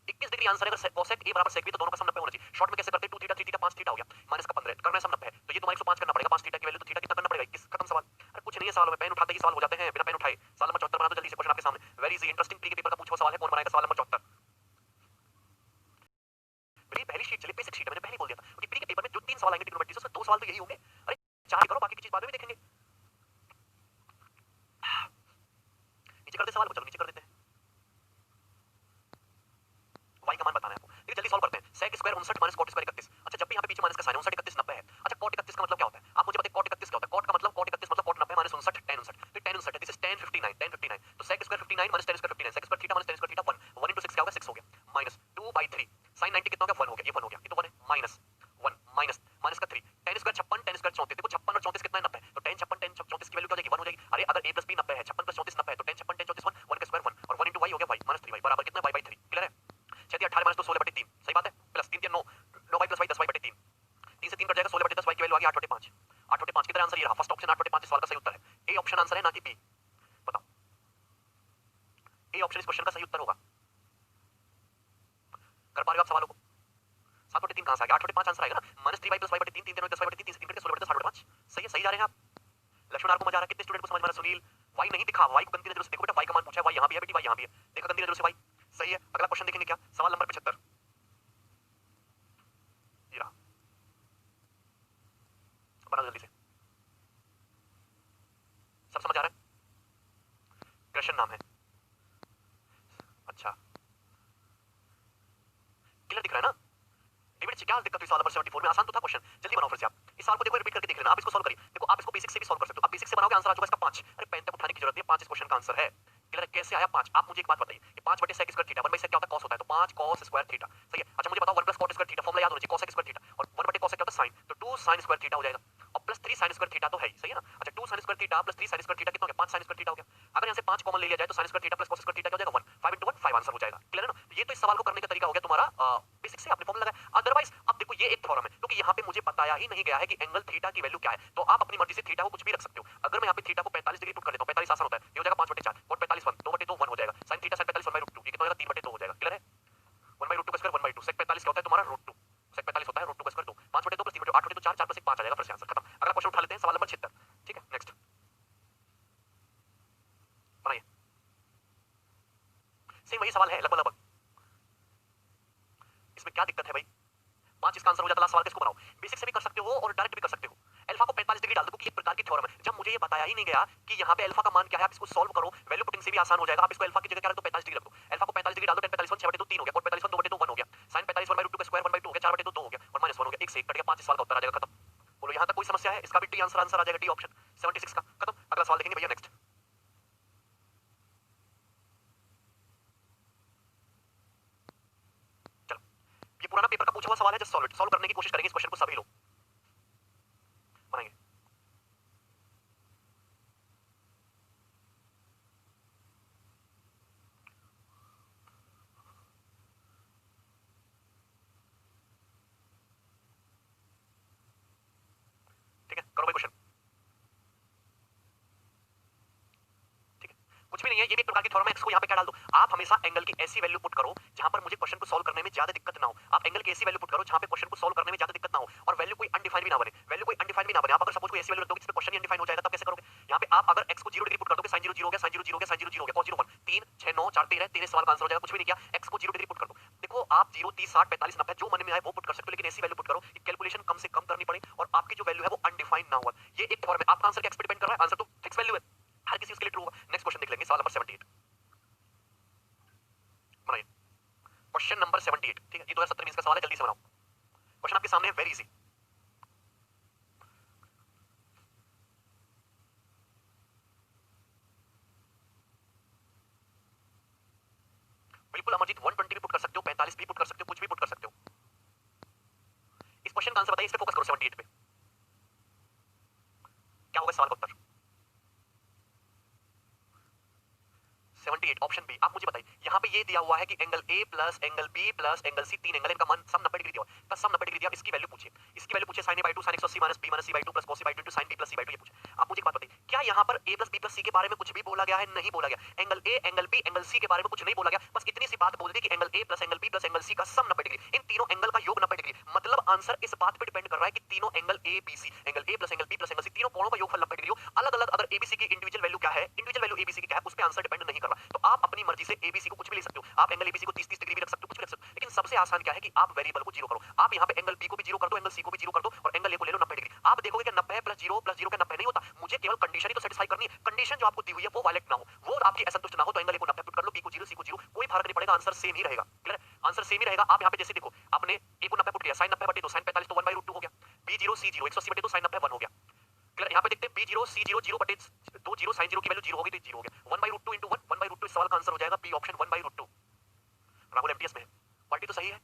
21 डिग्री आंसर है। अगर cosec a बराबर sec b तो दोनों का सम 90 होना चाहिए। शॉर्ट में कैसे करते हैं? 2 थीटा 3 थीटा 5 थीटा हो गया, माइनस का 15 करना है, सम 90 है, तो ये तुम्हारा 105 करना पड़ेगा। 5 थीटा की वैल्यू तो थीटा कितना करना पड़ेगा? 21। खत्म सवाल। अरे कुछ नहीं है सवाल में, पेन उठाते ही सवाल हो जाते हैं, बिना पेन उठाए। सवाल नंबर 74 बना दो जल्दी से, क्वेश्चन आपके सामने, वेरी इजी इंटरेस्टिंग प्री के पेपर का पूछा हुआ सवाल है। कौन बनाएगा सवाल नंबर 74? मेरी पहली शीट चली, बेसिक शीट है, मैंने पहले बोल दिया था क्योंकि प्री के पेपर में जो 3 सवाल आएंगे ट्रिग्नोमेट्री से, उसमें 2 सवाल तो यही होंगे। अरे 4 करो, बाकी की चीज बाद में भी देखेंगे। नीचे कर दे सवाल को, चलो नीचे कर देते हैं। y का मान बताना है आपको, लेकिन जल्दी सॉल्व करते हैं। sec square 59 minus cot square 31। अच्छा, जब भी यहाँ पे पीछे माइनस का साइन है, 59 31 90 है। अच्छा, cot 31 का मतलब क्या होता है? आप मुझे बताइए cot 31 क्या होता है? cot का मतलब cot 31 मतलब cot 90 माइनस 59 tan 59, तो tan 59 है, दिस इज tan 59 tan 59। तो sec square 59 minus tan square 59, sec square theta minus tan square theta 1 1 into 6 क्या होगा? 6 हो गया, माइनस 2/3 sin 90 कितना हो गया? 1 हो गया, ये 1 हो गया, ये तो 1 है, माइनस 1 माइनस माइनस का 3 tan स्क्वायर 56 tan स्क्वायर 34। देखो 56 और 34 कितना है? 90। तो tan 56 tan 34 की वैल्यू क्या हो जाएगी? 1 हो जाएगी। अरे अगर a प्लस b 90 है, 56 प्लस 34 90 है, तो tan 56 tan 34 1 का स्क्वायर 1 और 1 into y हो गया y माइनस 3y बराबर कितना? y/3। क्लियर है? 6 18 माइनस 2 16/3, सही बात है। Plus 3 3 9 9y plus y 10y/3, 3 से 3 कट जाएगा, 16/10 y की वैल्यू आ गई 8/5। 8/5 की तरह आंसर ये रहा, फर्स्ट ऑप्शन 8/5 इस सवाल का सही उत्तर है। ए ऑप्शन आंसर है, ना कि बी। बताओ, ए ऑप्शन इस क्वेश्चन का सही उत्तर होगा। कर पा रहे हो आप सवालों को? 7/3 कहां से आ गया? 8/5 आंसर आएगा ना, -3y प्लस y/3 3 3 10y/3 3 से 3 कट के 16/10 8/5। सही है, सही जा रहे हैं आप। लक्ष्मण आर को मजा आ रहा है, कितने स्टूडेंट को समझ में आ रहा है? सुनील, y नहीं दिखा, y को गंदी नजरों से देखो बेटा, y का मान पूछा है, y यहां भी है बेटी, y यहां भी है, देखो गंदी नजरों से y। सही है, अगला क्वेश्चन देखेंगे क्या? सवाल नंबर 75 ये रहा, बना जल्दी से। सब समझ आ रहा है? कृष्ण नाम है, अच्छा क्लियर दिख रहा है ना? डिविड क्या दिक्कत हुई सवाल नंबर 74 में? आसान तो था क्वेश्चन, जल्दी बनाओ फिर से आप इस सवाल को, देखो रिपीट करके देख लेना। आप इसको सॉल्व करिए, देखो आप इसको बेसिक से भी सॉल्व कर सकते हो। आप बेसिक से बनाओगे आंसर आ जाएगा इसका 5। अरे पेन तक उठाने की जरूरत नहीं है, 5 इस क्वेश्चन का आंसर है। क्लियर है? कैसे आया 5? आप मुझे एक बात बताइए, ये 5 बटे sec स्क्वायर थीटा 1/sec क्या होता है? cos होता है, तो 5 cos स्क्वायर थीटा। सही है। अच्छा मुझे बताओ 1 plus cot square theta, formula याद होना चाहिए, cos स्क्वायर थीटा, और 1 बटे cos क्या होता है? sin, तो 2 sin स्क्वायर थीटा हो जाएगा, और प्लस 3 sin स्क्वायर थीटा तो है ही, सही है ना? अच्छा 2 sin square theta plus 3 sin square theta कितना हो गया? 5 sin स्क्वायर थीटा हो गया। अगर यहाँ से 5 कॉमन ले लिया जाए तो sin square theta plus cos square theta क्या हो जाएगा? 1 5 into 1 5 आंसर हो जाएगा। क्लियर है ना? तो ये तो इस सवाल को करने का तरीका हो गया तुम्हारा, बेसिक से आपने फॉर्मूला लगाया। अदरवाइज अब देखो ये एक थ्योरम है, क्योंकि यहाँ पे मुझे बताया ही नहीं गया है कि एंगल थीटा की वैल्यू क्या है, तो आप अपनी मर्जी से थीटा को कुछ भी रख सकते हो। अगर मैं यहाँ पे थीटा को 45 डिग्री पुट कर लेता हूँ, 45 आसान होता है, ये हो जाएगा 5/4 cot 45 1 2/2 1 हो जाएगा, sin थीटा sin 45 1/2, ये कितना हो जाएगा? 3/2 हो जाएगा। क्लियर है? 1/2 का स्क्वायर 1/2, sec 45 क्या होता है तुम्हारा? √2, sec 45 होता है √2 का स्क्वायर 2, 5/2 प्लस 3/2 8/2 4 4 प्लस 1 5 आ जाएगा, फिर से आंसर खत्म। अगला क्वेश्चन उठा लेते हैं, सवाल नंबर 76। ठीक है, नेक्स्ट बनाइए, सेम वही सवाल है लगभग लगभग। इसमें क्या दिक्कत है भाई? 5 इसका आंसर हो जाता है। लास्ट सवाल किसको बनाओ? बेसिक से भी कर सकते हो और डायरेक्ट भी कर सकते हो। अल्फा को 45 डिग्री डाल दो, क्योंकि एक प्रकार की थ्योरम है। जब मुझे ये बताया ही नहीं गया कि यहाँ पे अल्फा का मान क्या है, आप इसको सॉल्व करो, वैल्यू पुटिंग से भी आसान हो जाएगा। आप इसको अल्फा की जगह क्या रख दो? 45 डिग्री रख दो। अल्फा को 45 डिग्री डाल दो, tan 45 1 6/2 3 हो गया, cot 45 1 2/2 1 हो गया, sin 45 1/2 का स्क्वायर 1/2 हो गया, 4/2 2 हो गया, और -1 हो गया, 1 से 1 कट गया, 5 इस सवाल का उत्तर आ जाएगा, खत्म। बोलो यहाँ तक कोई समस्या है? इसका भी डी आंसर आंसर आ जाएगा, डी ऑप्शन 76 का, खत्म। अगला सवाल देखेंगे भैया, नेक्स्ट। चलो, ये पुराना पेपर का पूछा हुआ सवाल है, जस्ट सॉल्व इट। सॉल्व करने की कोशिश करेंगे इस क्वेश्चन को सभी लोग, बनाएंगे। ठीक है, करो भाई क्वेश्चन। ठीक है, कुछ भी नहीं है, ये भी एक प्रकार की और मैं x को यहाँ पे क्या डाल दूं, आप हमेशा एंगल की ऐसी वैल्यू पुट करो जहां पर मुझे क्वेश्चन को सॉल्व करने में ज्यादा दिक्कत ना हो। आप एंगल की ऐसी वैल्यू पुट करो जहां पे क्वेश्चन को सॉल्व करने में ज्यादा दिक्कत ना हो, और वैल्यू कोई अनडिफाइंड भी ना बने, वैल्यू कोई अनडिफाइंड भी ना बने। आप अगर सपोज कोई ऐसी वैल्यू रख दोगे जिसमें क्वेश्चन ही अनडिफाइंड हो जाएगा, तब कैसे करोगे? यहाँ पे आप अगर x को 0 डिग्री पुट कर दोगे, sin 0 0 हो गया, sin 0 0 हो गया, sin 0 0 हो गया, cos 0 1, 3 6 9 4 13 13 सवाल का आंसर हो जाएगा, कुछ भी नहीं किया, x को 0 डिग्री पुट कर दो। देखो आप 0 30 60 45 90 जो मन में आए वो पुट कर सकते हो, लेकिन ऐसी वैल्यू पुट करो कि कैलकुलेशन कम से कम करनी पड़े और आपकी जो वैल्यू है वो अनडिफाइंड ना हो। ये एक फॉर्म है, आपका आंसर क्या एक्सपेक्ट कर रहा है, आंसर तो फिक्स वैल्यू है, हर किसी उसके लिए ट्रू होगा। नेक्स्ट क्वेश्चन देख लेंगे, सवाल नंबर 78 बनाइए। क्वेश्चन नंबर 78, ठीक है, ये 2017 का सवाल है, जल्दी से बनाओ। क्वेश्चन आपके सामने है, वेरी इजी। बिल्कुल अमरजीत 120 भी पुट कर सकते हो, 45 भी पुट कर सकते हो, कुछ भी पुट कर सकते हो। इस क्वेश्चन का आंसर बताइए, इस पे फोकस करो 78 पे। क्या होगा सवाल का उत्तर? 78 ऑप्शन बी। आप मुझे बताइए, यहाँ पे ये दिया हुआ है कि angle A plus angle B plus angle C, तीन एंगल, इनका मान सम 90 डिग्री दिया हुआ है, बस सम 90 डिग्री दिया, इसकी वैल्यू पूछिए, इसकी वैल्यू पूछिए sin a by 2 sin 180 minus b minus c by 2 plus cos c by 2 into sin b plus c by 2, ये पूछे। आप मुझे एक बात बताइए, क्या यहाँ पर a plus b plus c के बारे में कुछ भी बोला गया है? नहीं बोला गया। Angle A angle B angle C के बारे में कुछ नहीं बोला गया, बस इतनी सी बात बोल दी कि angle A plus angle B plus angle C का सम 90 डिग्री, इन तीनों एंगल का योग 90 डिग्री। मतलब आंसर इस बात पे डिपेंड कर रहा है कि तीनों angle A B C, angle A plus angle B plus angle C, तीनों कोणों का योगफल 90 डिग्री हो। अलग अलग अगर एबीसी की इंडिविजुअल वैल्यू क्या है, इंडिविजुअल वैल्यू एबीसी की क्या है, उस पे आंसर डिपेंड नहीं कर रहा। तो आप अपनी मर्जी से एबीसी को कुछ भी ले सकते हो, आप एंगल एबीसी को 30-30 डिग्री भी रख सकते हो, कुछ भी रख सकते हो, लेकिन सबसे आसान क्या है कि आप वेरिएबल को जीरो करो। आप यहाँ पे एंगल बी को भी जीरो कर दो, एंगल सी को भी जीरो कर दो, और एंगल ए को ले लो 90 डिग्री। आप देखोगे कि 90 प्लस जीरो का 90 नहीं होता, मुझे केवल कंडीशन ही तो सेटिस्फाई करनी है। कंडीशन जो आपको दी हुई है वो वायलेट ना हो, वो आपकी असंतुष्ट ना हो, तो एंगल ए को 90 पुट कर लो, बी को जीरो, सी को जीरो, कोई फर्क नहीं पड़ेगा, आंसर सेम ही रहेगा। क्लियर है? आंसर सेम ही रहेगा। आप यहाँ पे जैसे देखो, आपने ए को 90 पुट किया, sin 90 बटे 2 sin 45 तो 1/√2 हो गया, बी जीरो सी जीरो 180 बटे 2 sin 90 1 हो गया। क्लियर? यहाँ पे देखते हैं बी जीरो सी जीरो 0 बटे 2 जीरो sin 0 की वैल्यू 0 हो गई तो 0 हो गया, 1/√2 into 1 1/√2, इस सवाल का आंसर हो जाएगा बी ऑप्शन 1/√2। राहुल एमटीएस में है, क्वालिटी तो सही है।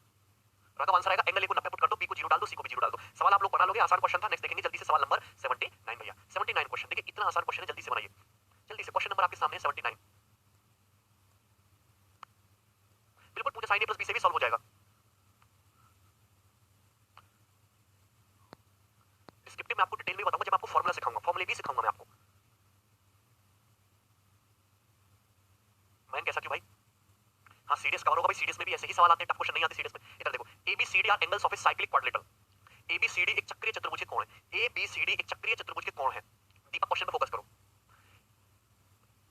राघव आंसर आएगा, एंगल ए को 90 पुट कर दो, बी को जीरो डाल दो, सी को भी जीरो डाल दो। सवाल आप लोग बना लोगे, आसान क्वेश्चन था। नेक्स्ट देखेंगे जल्दी से सवाल नंबर 79 भैया, 79 क्वेश्चन देखिए, इतना आसान क्वेश्चन है, जल्दी से बनाइए, जल्दी से। क्वेश्चन नंबर आपके सामने है 79, बिल्कुल पूछे, sin a प्लस बी से भी सॉल्व हो जाएगा। डिस्क्रिप्टिव में आपको डिटेल में बताऊंगा जब आपको फॉर्मूला सिखाऊंगा, फॉर्मूले भी सिखाऊंगा मैं आपको। मैं कैसा क्यों भाई? हाँ सीडीएस कवर होगा भाई, सीडीएस में भी ऐसे ही सवाल आते हैं, टफ क्वेश्चन नहीं आते सीडीएस में। इधर देखो, ABCD are angles of a cyclic quadrilateral. ABCD एक चक्रीय चतुर्भुज के कोण है, एबीसीडी एक चक्रीय चतुर्भुज के कोण है। दीपक क्वेश्चन पे फोकस करो।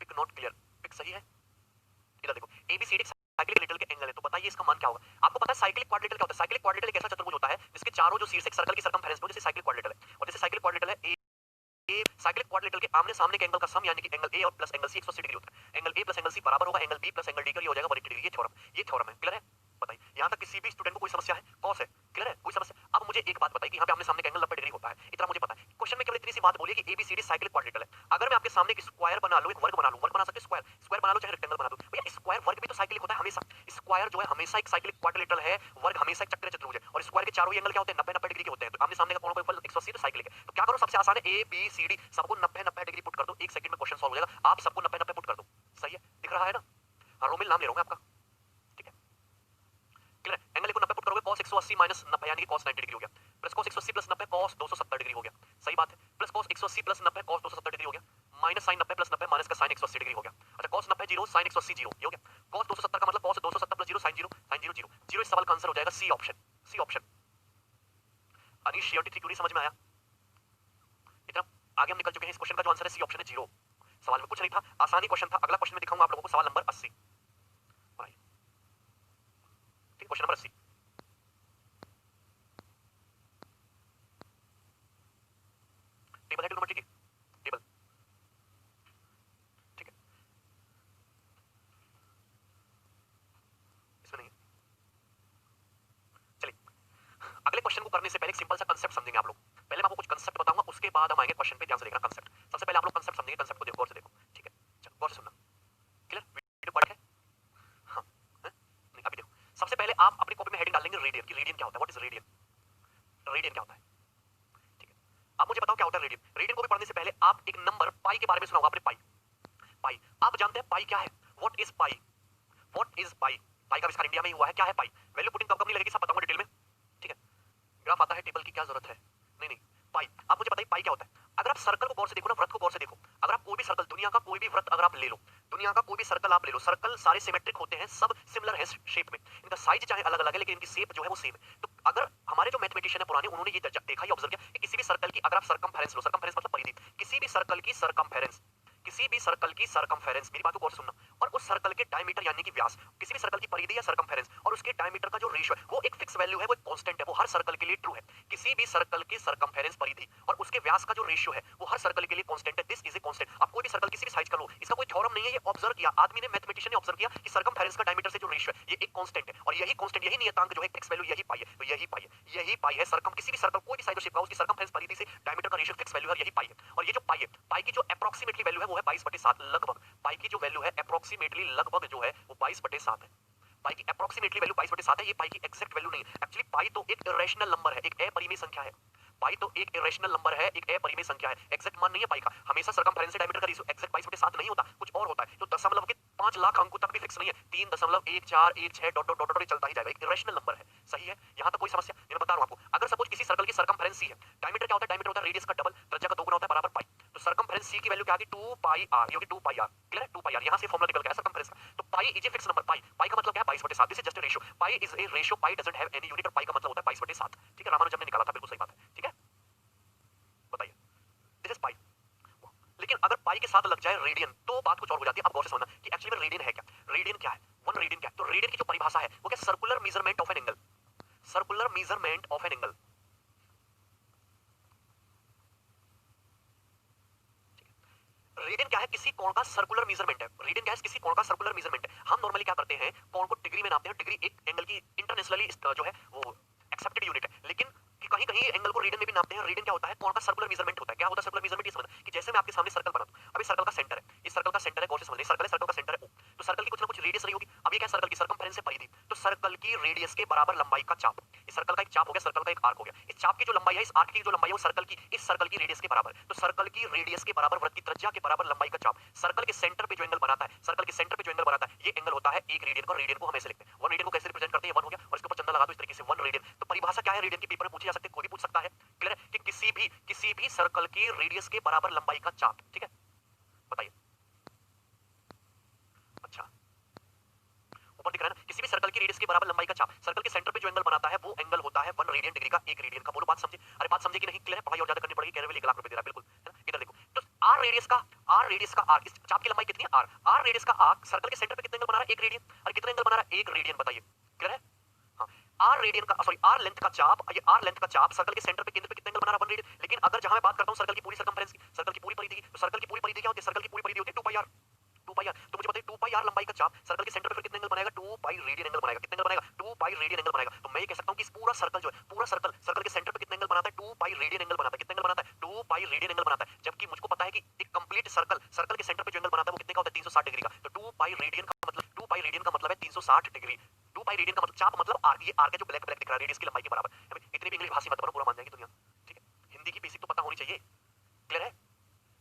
पिक नॉट क्लियर, पिक सही है। इधर देखो, एबीसीडी साइक्लिक क्वाड्रिलेटरल के एंगल है, तो बताइए इसका मान क्या होगा? आपको पता है साइक्लिक क्वाड्रिलेटरल क्या होता है? साइक्लिक क्वाड्रिलेटरल एक ऐसा चतुर्भुज होता है जिसके चारों जो शीर्ष एक सर्कल की सरकमफेरेंस हो, जैसे साइक्लिक क्वाड्रिलेटरल है। और जैसे साइक्लिक क्वाड्रिलेटरल है, ए साइक्लिक क्वाड्रिलेटरल के आमने सामने के एंगल का सम, यानी कि एंगल ए और प्लस एंगल सी 180 डिग्री होता है। Angle A plus angle C बराबर होगा angle B plus angle D का, ये हो जाएगा 180 डिग्री। ये थ्योरम है। क्लियर है? बताइए, यहां तक किसी भी स्टूडेंट को कोई समस्या है? कौन है? क्लियर है? कोई समस्या? अब मुझे एक बात बताइए कि यहां पे आमने सामने का एंगल 90 डिग्री होता है, इतना मुझे पता है। क्वेश्चन में केवल इतनी सी बात बोलिए कि एबीसीडी साइक्लिक क्वाड्रिलेटरल है। अगर मैं आपके सामने एक स्क्वायर बना लूं, एक वर्ग बना लूं, वर्ग बना सकते हैं, स्क्वायर स्क्वायर बना लो, चाहे रेक्टेंगल बना दो, भैया स्क्वायर वर्ग भी तो साइक्लिक होता है हमेशा। स्क्वायर जो है हमेशा एक साइक्लिक क्वाड्रिलेटरल है, वर्ग हमेशा एक चक्रीय चतुर्भुज है, और स्क्वायर के चारों एंगल क्या होते हैं? 90-90 डिग्री के होते हैं। तो आमने सामने का कोण कोण 180 तो साइक्लिक है। तो क्या करो, सबसे आसान है, ए बी सी डी सबको 90-90 डिग्री पुट कर दो, 1 सेकंड में क्वेश्चन सॉल्व हो जाएगा। आप सबको 90-90 पुट कर दो, सही है? दिख रहा है ना? हाँ, रोमिल नाम ले रहा हूं मैं आपका, ठीक है? क्लियर है? एंगल को 90 पुट करोगे, cos 180 माइनस 90 यानी कि cos 90 डिग्री हो गया, plus cos 180 plus 90 cos 270 degree हो गया, सही बात है? Plus cos 180 plus 90 cos 270 degree हो गया, माइनस sin 90 प्लस 90 माइनस का sin 180 डिग्री हो गया। अच्छा, cos 90 0 sin 180 0, ये हो गया। cos 270 का मतलब cos 270 प्लस 0 sin 0 sin 0 0 0, इस सवाल का आंसर हो जाएगा सी ऑप्शन, सी ऑप्शन। अनिश श्योरिटी थी, क्यों नहीं समझ में आया? इतना आगे हम निकल चुके हैं, इस क्वेश्चन का जो आंसर है सी ऑप्शन है, 0। सवाल में कुछ नहीं था, आसानी क्वेश्चन था। अगला क्वेश्चन में दिखाऊंगा आप लोगों को, सवाल नंबर 80। ठीक, क्वेश्चन नंबर 80, टेबल है ट्रिग्नोमेट्री की, टेबल, ठीक है, इसमें नहीं है। चलिए, अगले क्वेश्चन को करने से पहले एक सिंपल सा कंसेप्ट समझेंगे आप लोग। पहले मैं आपको कुछ कंसेप्ट बताऊंगा, उसके बाद हम आएंगे क्वेश्चन पे, ध्यान से देखना कंसेप्ट। सबसे पहले आप लोग कंसेप्ट समझेंगे, कंसेप्ट को देखो, गौर से देखो, ठीक है? चलो गौर से सुनना, क्लियर? वीडियो क्लियर है? हाँ है? नहीं, अभी देखो, सबसे पहले आप अपनी कॉपी में हेडिंग डालेंगे रेडियन की। रेडियन क्या होता है? What is radian? रेडियन क्या होता है? ठीक है, आप मुझे बताओ क्या होता है रेडियन? रेडियन को भी पढ़ने से पहले आप एक नंबर पाई के बारे में सुना होगा आपने, पाई। पाई आप जानते हैं पाई क्या है? What is pi? What is pi? Pi का आविष्कार इंडिया में ही हुआ है। क्या है पाई? वैल्यू पुटिंग कब कब नहीं लगेगी, सब बताऊंगा डिटेल में, ठीक है? ग्राफ आता है, टेबल की क्या जरूरत है? नहीं नहीं, पाई। आप मुझे बताइए पाई क्या होता है? अगर आप सर्कल को गौर से देखो ना, वृत्त को गौर से देखो, अगर आप कोई भी सर्कल, दुनिया का कोई भी वृत्त अगर आप ले लो, दुनिया का कोई भी सर्कल आप ले लो, सर्कल सारे सिमेट्रिक होते हैं, सब सिमिलर है शेप में, इनका साइज चाहे अलग अलग है लेकिन इनकी शेप जो है वो सेम है। तो अगर हमारे जो मैथमेटिशियन है पुराने, उन्होंने ये देखा, ये ऑब्जर्व किया कि किसी भी सर्कल की अगर आप सरकमफेरेंस लो, सरकमफेरेंस मतलब परिधि, किसी भी सर्कल की सरकमफेरेंस, किसी भी सर्कल की सरकमफेरेंस, मेरी बात को गौर से सुनना, और उस सर्कल के डायमीटर यानी कि व्यास, किसी भी सर्कल की परिधि या सरकमफेरेंस और उसके डायमीटर का जो रेशियो है वो एक फिक्स वैल्यू है, वो एक कांस्टेंट है, वो हर सर्कल के लिए ट्रू है। किसी भी सर्कल की सरकमफेरेंस परिधि और उसके व्यास का जो रेशियो है वो हर सर्कल के लिए कांस्टेंट है। This is a constant. आप कोई भी सर्कल किसी भी साइज का लो, इसका कोई थ्योरम नहीं है, ये ऑब्जर्व किया आदमी ने, मैथमेटिशियन ने ऑब्जर्व किया कि सरकमफेरेंस का डायमीटर से जो रेशियो है ये एक कांस्टेंट है, और यही कांस्टेंट, यही नियतांक जो है फिक्स वैल्यू, यही पाई है। तो यही पाई है, यही पाई है सरकम, किसी भी सर्कल कोई भी साइज और शेप का उसकी सरकमफेरेंस परिधि से डायमीटर का रेशियो फिक्स वैल्यू है, यही पाई है। और ये जो पाई है, पाई की जो एप्रोक्सीमेटली वैल्यू है वो है 22/7 लगभग। पाई की जो वैल्यू है एप्रोक्सीमेटली लगभग जो है वो 22/7 है। पाई की एप्रोक्सीमेटली वैल्यू 22/7 है। ये पाई की एग्जैक्ट वैल्यू नहीं है। एक्चुअली पाई तो एक इरेशनल नंबर है, एक अपरिमेय संख्या है। पाई तो एक इरेशनल नंबर है, एक अपरिमेय संख्या है। एग्जैक्ट मान नहीं है पाई का। हमेशा सरकमफेरेंस से डायमीटर का रेशियो एग्जैक्ट 22/7 नहीं होता, कुछ और होता है। तो दशमलव के 5 लाख अंकों तक भी फिक्स नहीं है। 3.1416 डॉट डॉट डॉट चलता ही जाएगा, एक इरेशनल नंबर है। सही है, यहां तक कोई समस्या नहीं। मैं बता रहा हूं आपको, अगर सपोज किसी सर्कल की सरकमफेरेंस सी है, डायमीटर क्या होता है? डायमीटर होता है रेडियस का डबल, त्रिज्या का दोगुना होता है, बराबर पाई। तो सरकमफेरेंस सी की वैल्यू क्या आ गई? 2 पाई आर, ये होगी 2 पाई आर। क्लियर है? 2 पाई आर यहां से फार्मूला निकल गया सरकमफेरेंस का। तो pi is a fix number. Pi, pi का मतलब क्या है? 22/7। This is just a ratio. Pi is a ratio, pi doesn't have any unit, और पाई का मतलब होता है 22/7। ठीक है, रामानुजन ने निकाला था, बिल्कुल सही बात है। ठीक है, बताइए, दिस इज पाई। लेकिन अगर पाई के साथ लग जाए रेडियन तो बात कुछ और हो जाती है। अब गौर से समझना कि एक्चुअली में रेडियन है क्या। रेडियन क्या है? 1 रेडियन क्या है? तो रेडियन की जो परिभाषा है वो क्या? Circular measurement of an angle. Circular measurement of an angle. Radian क्या है? किसी कोण का सर्कुलर मेजरमेंट है। रेडियन क्या है? किसी कोण का सर्कुलर मेजरमेंट है। हम नॉर्मली क्या करते हैं, कोण को डिग्री में नापते हैं। डिग्री एक एंगल की इंटरनेशनली जो है वो एक्सेप्टेड यूनिट है, लेकिन कहीं कहीं एंगल को रेडियन में भी नापते हैं। रेडियन क्या होता है? कोण का सर्कुलर मेजरमेंट होता है। क्या होता है सर्कुलर मेजरमेंट? ये समझना कि जैसे मैं आपके सामने सर्कल बना दूं, अभी सर्कल का सेंटर है, इस सर्कल का सेंटर है, गौर से समझना, सर्कल है, सर्कल का सेंटर है O, तो सर्कल की कुछ ना कुछ रेडियस रही होगी। अब ये क्या? सर्कल की सरकमफेरेंस से परिधि, तो सर्कल की रेडियस के बराबर लंबाई का चाप। इस सर्कल का एक चाप हो गया, सर्कल का एक आर्क हो गया। इस चाप की जो लंबाई है, इस आर्क की जो लंबाई है, वो सर्कल की, इस सर्कल की रेडियस के बराबर। तो सर्कल की रेडियस के बराबर, वृत्त की त्रिज्या के बराबर लंबाई का चाप। सर्कल के सेंटर पे जो एंगल बनाता है, सर्कल के सेंटर पे जो एंगल बनाता है, ये एंगल होता है 1 रेडियन का। रेडियन को हम ऐसे लिखते हैं, 1 रेडियन को कैसे रिप्रेजेंट करते हैं? 1 हो गया, और इसके ऊपर चंदा लगा दो इस तरीके से, 1 रेडियन। तो परिभाषा क्या है रेडियन की? पेपर में पूछी जा सकती है, कोई भी पूछ सकता है। क्लियर है कि किसी भी सर्कल की रेडियस के बराबर लंबाई का चाप। ठीक है, बताइए। अच्छा, ऊपर दिख रहा है ना, किसी भी सर्कल की रेडियस के बराबर लंबाई का चाप। सर्कल के सेंटर पे जो एंगल बनाता है वो एंगल होता है 1 रेडियन डिग्री का, 1 रेडियन का। बोलो बात समझे? अरे बात समझे कि नहीं? क्लियर है? पढ़ाई और ज्यादा करनी पड़ेगी, कैरेवल 1 लाख रुपए दे रहा है, बिल्कुल है ना। इधर देखो, तो आर रेडियस का, आर्क, इस चाप की लंबाई कितनी है? आर रेडियस का आर्क सर्कल के सेंटर पे कितना एंगल बना रहा है? 1 रेडियन। और कितना एंगल बना रहा है? 1 रेडियन। बताइए, क्लियर है? हाँ, आर रेडियन का, सॉरी आर लेंथ का चाप, ये आर लेंथ का चाप सर्कल के सेंटर पे, केंद्र पे कितना एंगल बना रहा है? 1 रेडियन। लेकिन अगर जहां मैं बात करता हूं सर्कल की पूरी सरकमफेरेंस की, सर्कल की पूरी परिधि की, तो सर्कल की पूरी परिधि क्या होती है? सर्कल की पूरी परिधि होती है 2 पाई आर। 2 पाई आर, तो मुझे बताइए 2 पाई आर लंबाई का चाप सर्कल के सेंटर पे फिर कितना एंगल बनाएगा? 2 पाई रेडियन एंगल बनाएगा। कितना एंगल बनाएगा? 2 पाई रेडियन एंगल बनाएगा। तो मैं ये कह सकता हूं कि इस पूरा सर्कल जो है, पूरा सर्कल, सर्कल के सेंटर पे कितना एंगल बनाता है? 2 पाई रेडियन एंगल बनाता है। कितना एंगल बनाता है? 2 पाई रेडियन एंगल बनाता है। जबकि मुझको पता है कि एक कंप्लीट सर्कल, सर्कल के सेंटर पे जो एंगल बनाता है वो कितने का होता है? 360 डिग्री का। तो 2 पाई रेडियन का मतलब, 2 पाई रेडियन का मतलब है 360 डिग्री। 2 पाई रेडियन का मतलब चाप मतलब आर्क, ये आर्क है जो ब्लैक ब्लैक दिख रहा है, रेडियस की लंबाई के बराबर। इतनी भी इंग्लिश भाषी मत बनो, पूरा मान जाएगी दुनिया। ठीक है, हिंदी की बेसिक तो पता होनी चाहिए। क्लियर है?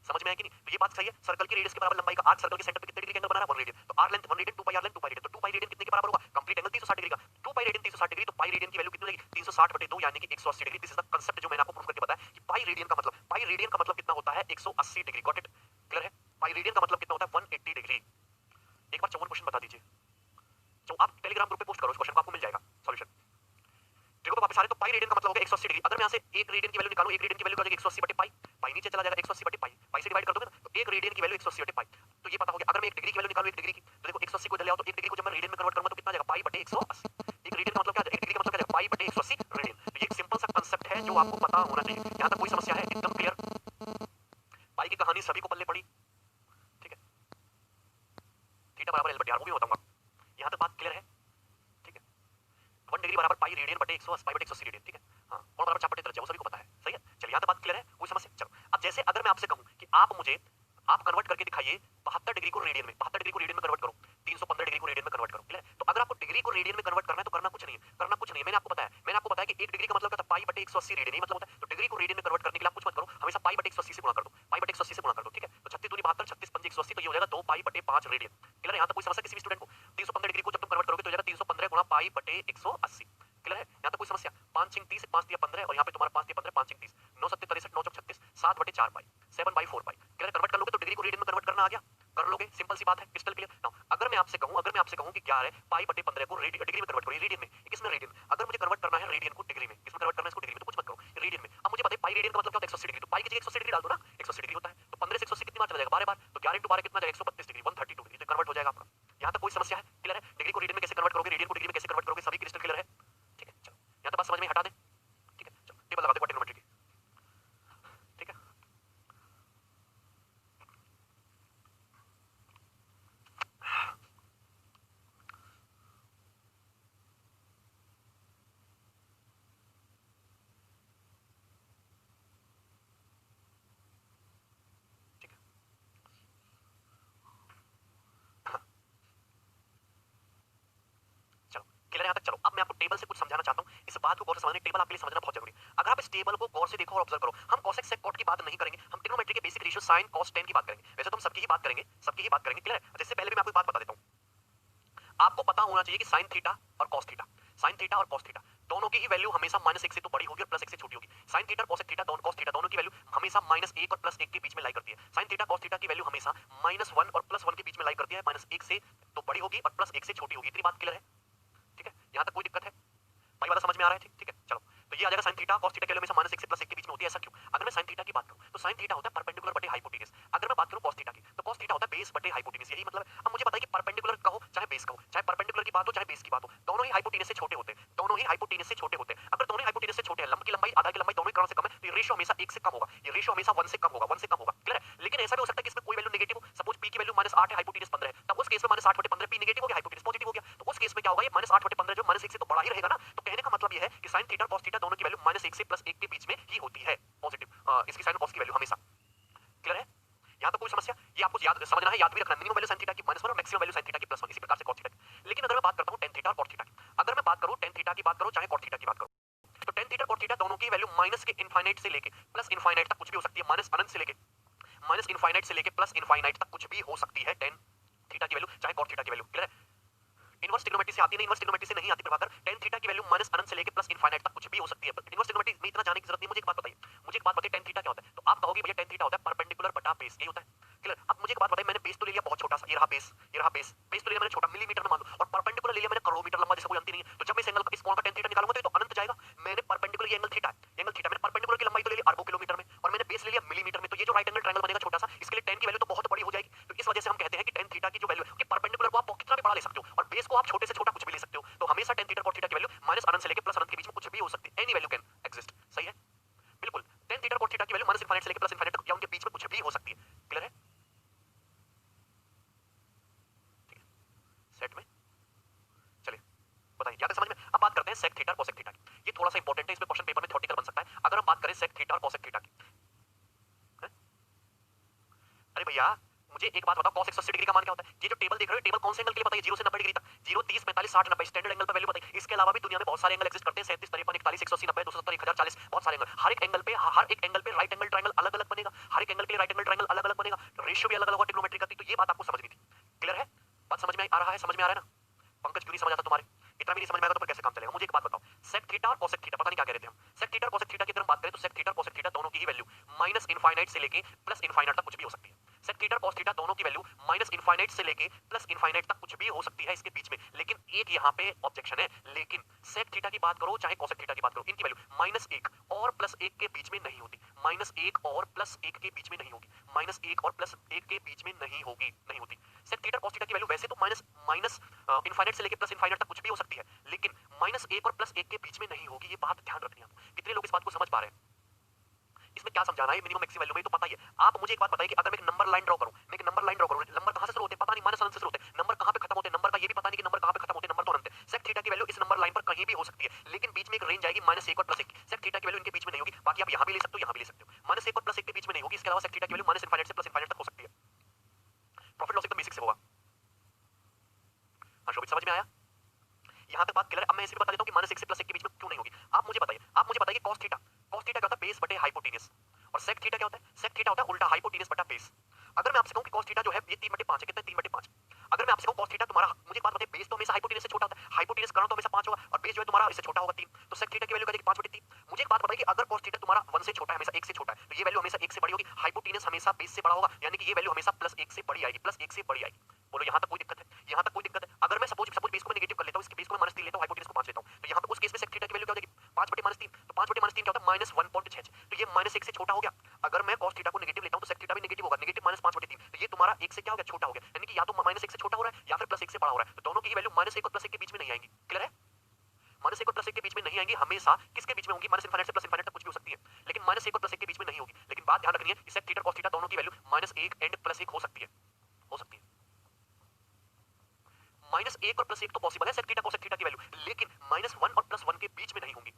समझ में आया कि नहीं? तो ये बात सही है, सर्कल की रेडियस के बराबर लंबाई का आर्क सर्कल के सेंटर पे कितने डिग्री का एंगल बना रहा है? 1 रेडियन। तो arc length 1 radian, 2 pi arc length 2 pi radian. तो 2 पाई रेडियन कितने के बराबर होगा? कंप्लीट एंगल 360 डिग्री का। 2 पाई रेडियन 360 डिग्री, तो पाई रेडियन की वैल्यू कितनी होगी? 360/2 यानी कि 180 degree. This is the concept जो मैंने आपको प्रूफ करके बताया कि पाई रेडियन का मतलब, पाई रेडियन का मतलब कितना होता है? 180 डिग्री। Got it? क्लियर है? पाई रेडियन का मतलब कितना होता है? 180 डिग्री। एक बार 54 क्वेश्चन बता दीजिए। तो आप टेलीग्राम ग्रुप पे पोस्ट करो इस क्वेश्चन को, आपको मिल जाएगा सॉल्यूशन। देखो तो वापस आ रहे, तो पाई रेडियन का मतलब हो गया 180 डिग्री। अगर मैं यहाँ से 1 रेडियन की वैल्यू निकालूं, 1 रेडियन की वैल्यू हो जाएगी 180/पाई। पाई नीचे चला जाएगा, 180/पाई, पाई से डिवाइड कर दोगे ना, तो 1 रेडियन की वैल्यू 180/पाई। तो ये पता हो गया। अगर मैं 1 डिग्री की वैल्यू निकालूं, 1 डिग्री की, तो देखो 180 को इधर ले आओ, तो 1 डिग्री को जब मैं रेडियन में कन्वर्ट करूंगा तो कितना आ जाएगा? पाई/180। 1 रेडियन का मतलब क्या है? 1 डिग्री का मतलब क्या है? पाई/180 रेडियन। तो ये एक सिंपल सा कांसेप्ट है जो आपको पता होना चाहिए। यहाँ तक कोई समस्या है? एकदम क्लियर? पाई की कहानी सभी को पल्ले पड़ी। ठीक है, थीटा बराबर L/R वो भी बताऊंगा। यहाँ तक बात क्लियर है? ठीक है, 1 डिग्री बराबर पाई रेडियन बटे 180, पाई/180 रेडियन। ठीक है, हाँ, कोण बराबर चाप बटे त्रिज्या, वो सभी को पता है। सही है, चलिए यहाँ तक बात क्लियर है? कोई समस्या? चलो, अब जैसे अगर मैं आपसे कहूं कि आप मुझे, आप कन्वर्ट करके दिखाइए 72 डिग्री को रेडियन में, 72 डिग्री को रेडियन में कन्वर्ट करो, 315 डिग्री को रेडियन में कन्वर्ट करो। क्लियर? तो अगर आपको डिग्री को रेडियन में कन्वर्ट करना है तो करना कुछ नहीं है, करना कुछ नहीं है। मैंने आपको बताया कि 1 डिग्री का मतलब क्या था? पाई/180 रेडियन, यही मतलब होता है। तो डिग्री को रेडियन में कन्वर्ट करने के लिए आप कुछ मत करो, हमेशा पाई/180 से गुणा कर दो, पाई/180 से गुणा कर दो। ठीक है, तो 36 दूनी 72, 36 पंजे 180, तो ये हो जाएगा 2 पाई/5 रेडियन। क्लियर है? यहाँ तक कोई समस्या किसी भी स्टूडेंट को? 315 डिग्री को जब तुम कन्वर्ट करोगे तो हो जाएगा 315 गुणा पाई/180। क्लियर है? यहाँ तक कोई समस्या? 5 × 30, 5 × 15, और यहाँ पे तुम्हारा 5 × 15, 5 × 30, 9 × 7 = 63, 9 × 36, 7/4 पाई, 7/4 पाई। क्लियर? कन्वर्ट कर लोगे तो डिग्री को रेडियन में कन्वर्ट करना आ गया। कर लोगे, सिंपल सी बात है, क्रिस्टल क्लियर। नाउ अगर मैं आपसे कहूं कि क्या है पाई बटे 15 को डिग्री में कन्वर्ट करो, रेडियन में, किसमें रेडियन, अगर मुझे कन्वर्ट करना है रेडियन को डिग्री में, किसमें कन्वर्ट करना है इसको डिग्री में, तो कुछ मत करो, रेडियन में। अब मुझे पता है पाई रेडियन का मतलब क्या होता है 180 डिग्री, तो पाई की जगह 180 डिग्री डाल दो ना, 180 डिग्री होता है, तो 15 से 180 कितनी बार चला जाएगा, 12 बार, तो 11 into 12 कितना जाएगा 132 डिग्री, 132 डिग्री, तो कन्वर्ट हो जाएगा आपका। यहां तक कोई समस्या है, क्लियर है। डिग्री को रेडियन में कैसे कन्वर्ट करोगे, रेडियन को डिग्री में कैसे कन्वर्ट करोगे, सभी क्रिस्टल क्लियर है, ठीक है। चलो यहां तक बात समझ में, हटा दें, ठीक है। चलो टेबल लगा दो ट्रिग्नोमेट्री की, ठीक है। चलो क्लियर है यहाँ तक। चलो अब मैं आपको टेबल से कुछ समझाना चाहता हूँ, इस बात को गौर से समझने, टेबल आपके लिए समझना बहुत जरूरी है। अगर आप इस टेबल को गौर से देखो और ऑब्जर्व करो, हम कोसेक सेक कॉट की बात नहीं करेंगे, हम ट्रिग्नोमेट्री के basic ratio sine cos tan की बात करेंगे। वैसे तो हम सबकी ही बात करेंगे, सबकी ही बात करेंगे, क्लियर है। जैसे पहले भी मैं आपको एक बात बता देता हूँ, आपको पता होना चाहिए कि साइन थीटा और कॉस थीटा, साइन थीटा और कॉस थीटा दोनों की ही वैल्यू हमेशा -1 से तो बड़ी होगी और +1 से छोटी होगी। साइन थीटा और कॉस थीटा दोनों, कॉस थीटा दोनों की वैल्यू हमेशा -1 और +1 के बीच में लाई करती है। साइन थीटा कॉस थीटा की वैल्यू हमेशा -1 और +1 के बीच में लाई करती है, -1 से तो बड़ी होगी और +1 से छोटी होगी। इतनी बात क्लियर है, ठीक है। यहां तक कोई दिक्कत है, भाई वाला समझ में आ रहा है, ठीक, ठीक है। चलो तो ये आ जाएगा साइन थीटा कॉस थीटा की वैल्यू हमेशा -1 से +1 के बीच में होती है, ऐसा क्यों। अगर मैं साइन थीटा की बात करूं तो साइन थीटा होता है परपेंडिकुलर बटे हाइपोटेन्यूज। अगर मैं बात करूं कॉस थीटा की तो कॉस थीटा होता है बेस बटे हाइपोटेन्यूज, यही मतलब। अब मुझे पता है कि परपेंडिकुलर कहो चाहे बेस कहो, चाहे परपेंडिकुलर की बात हो चाहे बेस की बात हो, दोनों ही हाइपोटेन्यूज से छोटे होते हैं, दोनों ही हाइपोटेन्यूज से छोटे होते हैं। अगर दोनों ही हाइपोटेन्यूज से छोटे हैं, लंब की लंबाई आधा की लंबाई दोनों कर्ण से कम है, तो ये रेशियो हमेशा 1 से कम होगा, ये रेशियो हमेशा 1 से कम होगा, 1 से कम होगा, क्लियर है। लेकिन ऐसा भी हो सकता है कि इसमें कोई वैल्यू नेगेटिव हो, सपोज p की वैल्यू -8 है, हाइपोटेन्यूज 15 है, तब उस केस में -8 बटे 15 p नेगेटिव हो गया, हाइपोटेन्यूज पॉजिटिव हो गया, तो उस केस में क्या होगा, ये -8 बटे 15 जो -1 से तो बड़ा ही रहेगा ना। तो कहने का मतलब ये है कि sin थीटा और cos थीटा दोनों की वैल्यू -1 से +1 के बीच में ही होती है, पॉजिटिव। इसकी sin और cos की वैल्यू हमेशा, क्लियर है। यहां तो कोई समस्या, ये आपको याद समझना है, याद भी रखना है। मिनिमम वैल्यू sin थीटा की -1 और मैक्सिमम वैल्यू sin थीटा की +1, इसी प्रकार से cos थीटा की। लेकिन अगर मैं बात करता हूं tan थीटा और cot थीटा की, अगर मैं बात करूं tan थीटा की बात करूं चाहे cot थीटा की बात करूं, तो tan थीटा cot थीटा दोनों की वैल्यू माइनस के इनफाइनाइट से लेके प्लस इनफाइनाइट तक कुछ भी हो सकती है, माइनस अनंत से लेके माइनस इनफाइनाइट से लेके प्लस इनफाइनाइट तक कुछ भी हो सकती है tan थीटा की वैल्यू चाहे cot थीटा की वैल्यू, क्लियर है। इनवर्स ट्रिग्नोमेट्री से आती नहीं, इनवर्स ट्रिग्नोमेट्री से नहीं आती प्रभाकर। tan थीटा की वैल्यू माइनस अनंत से लेके प्लस इनफाइनाइट तक कुछ भी हो सकती है, इनवर्स ट्रिग्नोमेट्री में इतना जाने की जरूरत नहीं। मुझे एक बात बताइए, मुझे एक बात बताइए tan थीटा क्या होता है, तो आप कहोगे भैया tan थीटा होता है परपेंडिकुलर बटा बेस, यही होता है, क्लियर। अब मुझे एक बात बताइए, मैंने बेस तो ले लिया बहुत छोटा सा, ये रहा बेस, ये रहा बेस, बेस तो ले लिया मैंने छोटा, मिलीमीटर में मान लो, और परपेंडिकुलर ले लिया मैंने करोड़ मीटर लंबा, जैसे कोई अंत नहीं है। तो जब मैं इस एंगल का, इस कोण का tan थीटा निकालूंगा तो ये तो अनंत जाएगा। मैंने परपेंडिकुलर, ये एंगल थीटा है, एंगल थीटा, मैंने परपेंडिकुलर की लंबाई तो ले ली अरबों किलोमीटर में, और मैंने बेस ले लिया मिलीमीटर में, तो ये जो राइट एंगल ट्रायंगल बनेगा छोटा सा, इसके लिए tan की वैल्यू तो बहुत बड़ी हो जाएगी। तो इस वजह से हम कहते हैं कि tan थीटा की जो वैल्यू है कि परपेंडिकुलर को आप कितना भी बड़ा ले सकते हो और बेस को आप छोटे से छोटा कुछ भी ले सकते हो, तो हमेशा tan थीटा cot थीटा की वैल्यू माइनस अनंत से लेके प्लस अनंत के बीच में कुछ भी हो सकती है, एनी वैल्यू कैन एग्जिस्ट, सही है, बिल्कुल। tan थीटा cot थीटा की वैल्यू माइनस इनफाइनाइट से लेके प्लस इनफाइनाइट तक या उनके बीच में कुछ भी हो सकती है, क्लियर है, ठीक है। सेट में चलिए बताइए, क्या समझ में। अब बात करते हैं sec थीटा और cosec थीटा की, ये थोड़ा सा इंपॉर्टेंट है, इसमें क्वेश्चन पेपर में थ्योरेटिकल बन सकता है। अगर हम बात करें sec थीटा और cosec थीटा की, अरे भैया मुझे एक बात बताओ, cos 180 डिग्री का मान क्या होता है। ये जो टेबल देख रहे हो, टेबल कौन से एंगल के लिए बताइए, 0 से 90 डिग्री तक, 0 30 45 60 90 स्टैंडर्ड एंगल पे वैल्यू बताइए। इसके अलावा भी दुनिया में बहुत सारे एंगल एग्जिस्ट करते हैं, 37 53 41 180 90 270 1040, बहुत सारे एंगल। हर एक एंगल पे, हर एक एंगल पे राइट एंगल ट्रायंगल अलग अलग बनेगा, हर एक एंगल के लिए राइट एंगल ट्रायंगल अलग अलग बनेगा, रेशियो भी अलग अलग होगा ट्रिग्नोमेट्री का। तो ये बात आपको समझनी थी, क्लियर है, बात समझ में आ रहा है, समझ में आ रहा है ना। पंकज क्यों नहीं समझ आता तुम्हारे, इतना भी नहीं समझ में आएगा तो फिर कैसे काम चलेगा। मुझे एक बात बताओ, sec थीटा और cosec थीटा, पता नहीं क्या कह रहे थे हम, sec थीटा और cosec थीटा की अगर हम बात करें तो sec थीटा और cosec थीटा दोनों की ही वैल्यू माइनस इनफाइनाइट से लेके प्लस इनफाइनाइट तक कुछ भी हो सकती है। sec थीटा और cos थीटा दोनों की वैल्यू माइनस इनफाइनाइट से लेके प्लस इनफाइनाइट तक कुछ भी हो सकती है इसके बीच में, लेकिन एक यहाँ पे ऑब्जेक्शन है, लेकिन sec थीटा की बात करो चाहे cosec थीटा की बात करो, इनकी वैल्यू -1 और +1 के बीच में नहीं होती, -1 और +1 के बीच में नहीं होगी, -1 और +1 के बीच में नहीं होगी, नहीं होती। sec थीटा cos थीटा की वैल्यू वैसे तो माइनस माइनस इनफाइनाइट से लेके प्लस इनफाइनाइट तक कुछ भी हो सकती है, लेकिन -1 और +1 के बीच में नहीं होगी, ये बात ध्यान रखनी है आपको। कितने लोग इस बात को समझ पा रहे हैं, इसमें क्या समझाना है, मिनिमम मैक्सिमम वैल्यू में तो पता ही है। आप मुझे एक बात बताइए कि अगर मैं एक नंबर लाइन ड्रॉ करूं, मैं एक नंबर लाइन ड्रॉ करूं, नंबर कहां से शुरू होते हैं पता नहीं, माइनस अनंत से शुरू होते हैं, नंबर कहां पे खत्म होते हैं, नंबर का ये भी पता नहीं कि नंबर कहां पे खत्म होते हैं, नंबर तो अनंत है। sec थीटा की वैल्यू इस नंबर लाइन पर कहीं भी हो सकती है, लेकिन बीच में एक रेंज आएगी -1 और +1, sec थीटा की वैल्यू इनके बीच में नहीं होगी। बाकी आप यहां भी ले सकते हो, यहां भी ले सकते हो, -1 और +1 के बीच में नहीं होगी। इसके अलावा sec थीटा की वैल्यू माइनस इनफाइनाइट से प्लस इनफाइनाइट तक हो सकती है। प्रॉफिट लॉस एकदम बेसिक से होगा। हाँ शोभित, समझ में आया, यहां तक बात क्लियर है। अब मैं इसे भी बता देता हूं कि -1 से +1 के बीच में क्यों नहीं होगी। आप मुझे बताइए, आप मुझे बताइए cos थीटा, cos थीटा क्या होता है, बेस बटे हाइपोटेन्यूज, और sec थीटा क्या होता है, sec थीटा होता है उल्टा हाइपोटेन्यूज बटा बेस। अगर मैं आपसे कहूं कि cos थीटा जो है ये 3/5 है, कितना है 3/5। अगर मैं आपसे कहूं cos थीटा तुम्हारा, मुझे एक बात बताइए, बेस तो हमेशा हाइपोटेन्यूज से छोटा होता है, हाइपोटेन्यूज कर्ण तो हमेशा 5 होगा और बेस जो है तुम्हारा इससे छोटा होगा 3, तो sec थीटा की वैल्यू क्या जाएगी 5/3। मुझे एक बात बताइए कि अगर cos थीटा तुम्हारा 1 से छोटा है, हमेशा 1 से छोटा है, तो ये वैल्यू हमेशा 1 से बड़ी होगी, हाइपोटेन्यूज हमेशा बेस से बड़ा होगा, यानी कि ये वैल्यू हमेशा +1 से बड़ी आएगी, +1 -1.6, तो ये -1 से छोटा हो गया। अगर मैं cos थीटा को नेगेटिव लेता हूं तो sec थीटा भी नेगेटिव होगा, नेगेटिव -5/3, तो ये तुम्हारा 1 से क्या हो गया, छोटा हो गया, यानी कि या तो -1 से छोटा हो रहा है या फिर +1 से बड़ा हो रहा है, तो दोनों की ही वैल्यू -1 और +1 के बीच में नहीं आएंगी। क्लियर है? -1 और +1 के बीच में नहीं आएंगी, हमेशा किसके बीच में होंगी, -∞ से +∞ तक कुछ भी हो सकती है, लेकिन -1 और +1 के बीच में नहीं होगी। लेकिन बात ध्यान रखनी है कि sec थीटा cos थीटा दोनों की वैल्यू -1 एंड +1 हो सकती है, हो सकती है। -1 और +1 तो पॉसिबल है, sec थीटा cos थीटा की वैल्यू, लेकिन -1 और +1 के बीच में नहीं होंगी।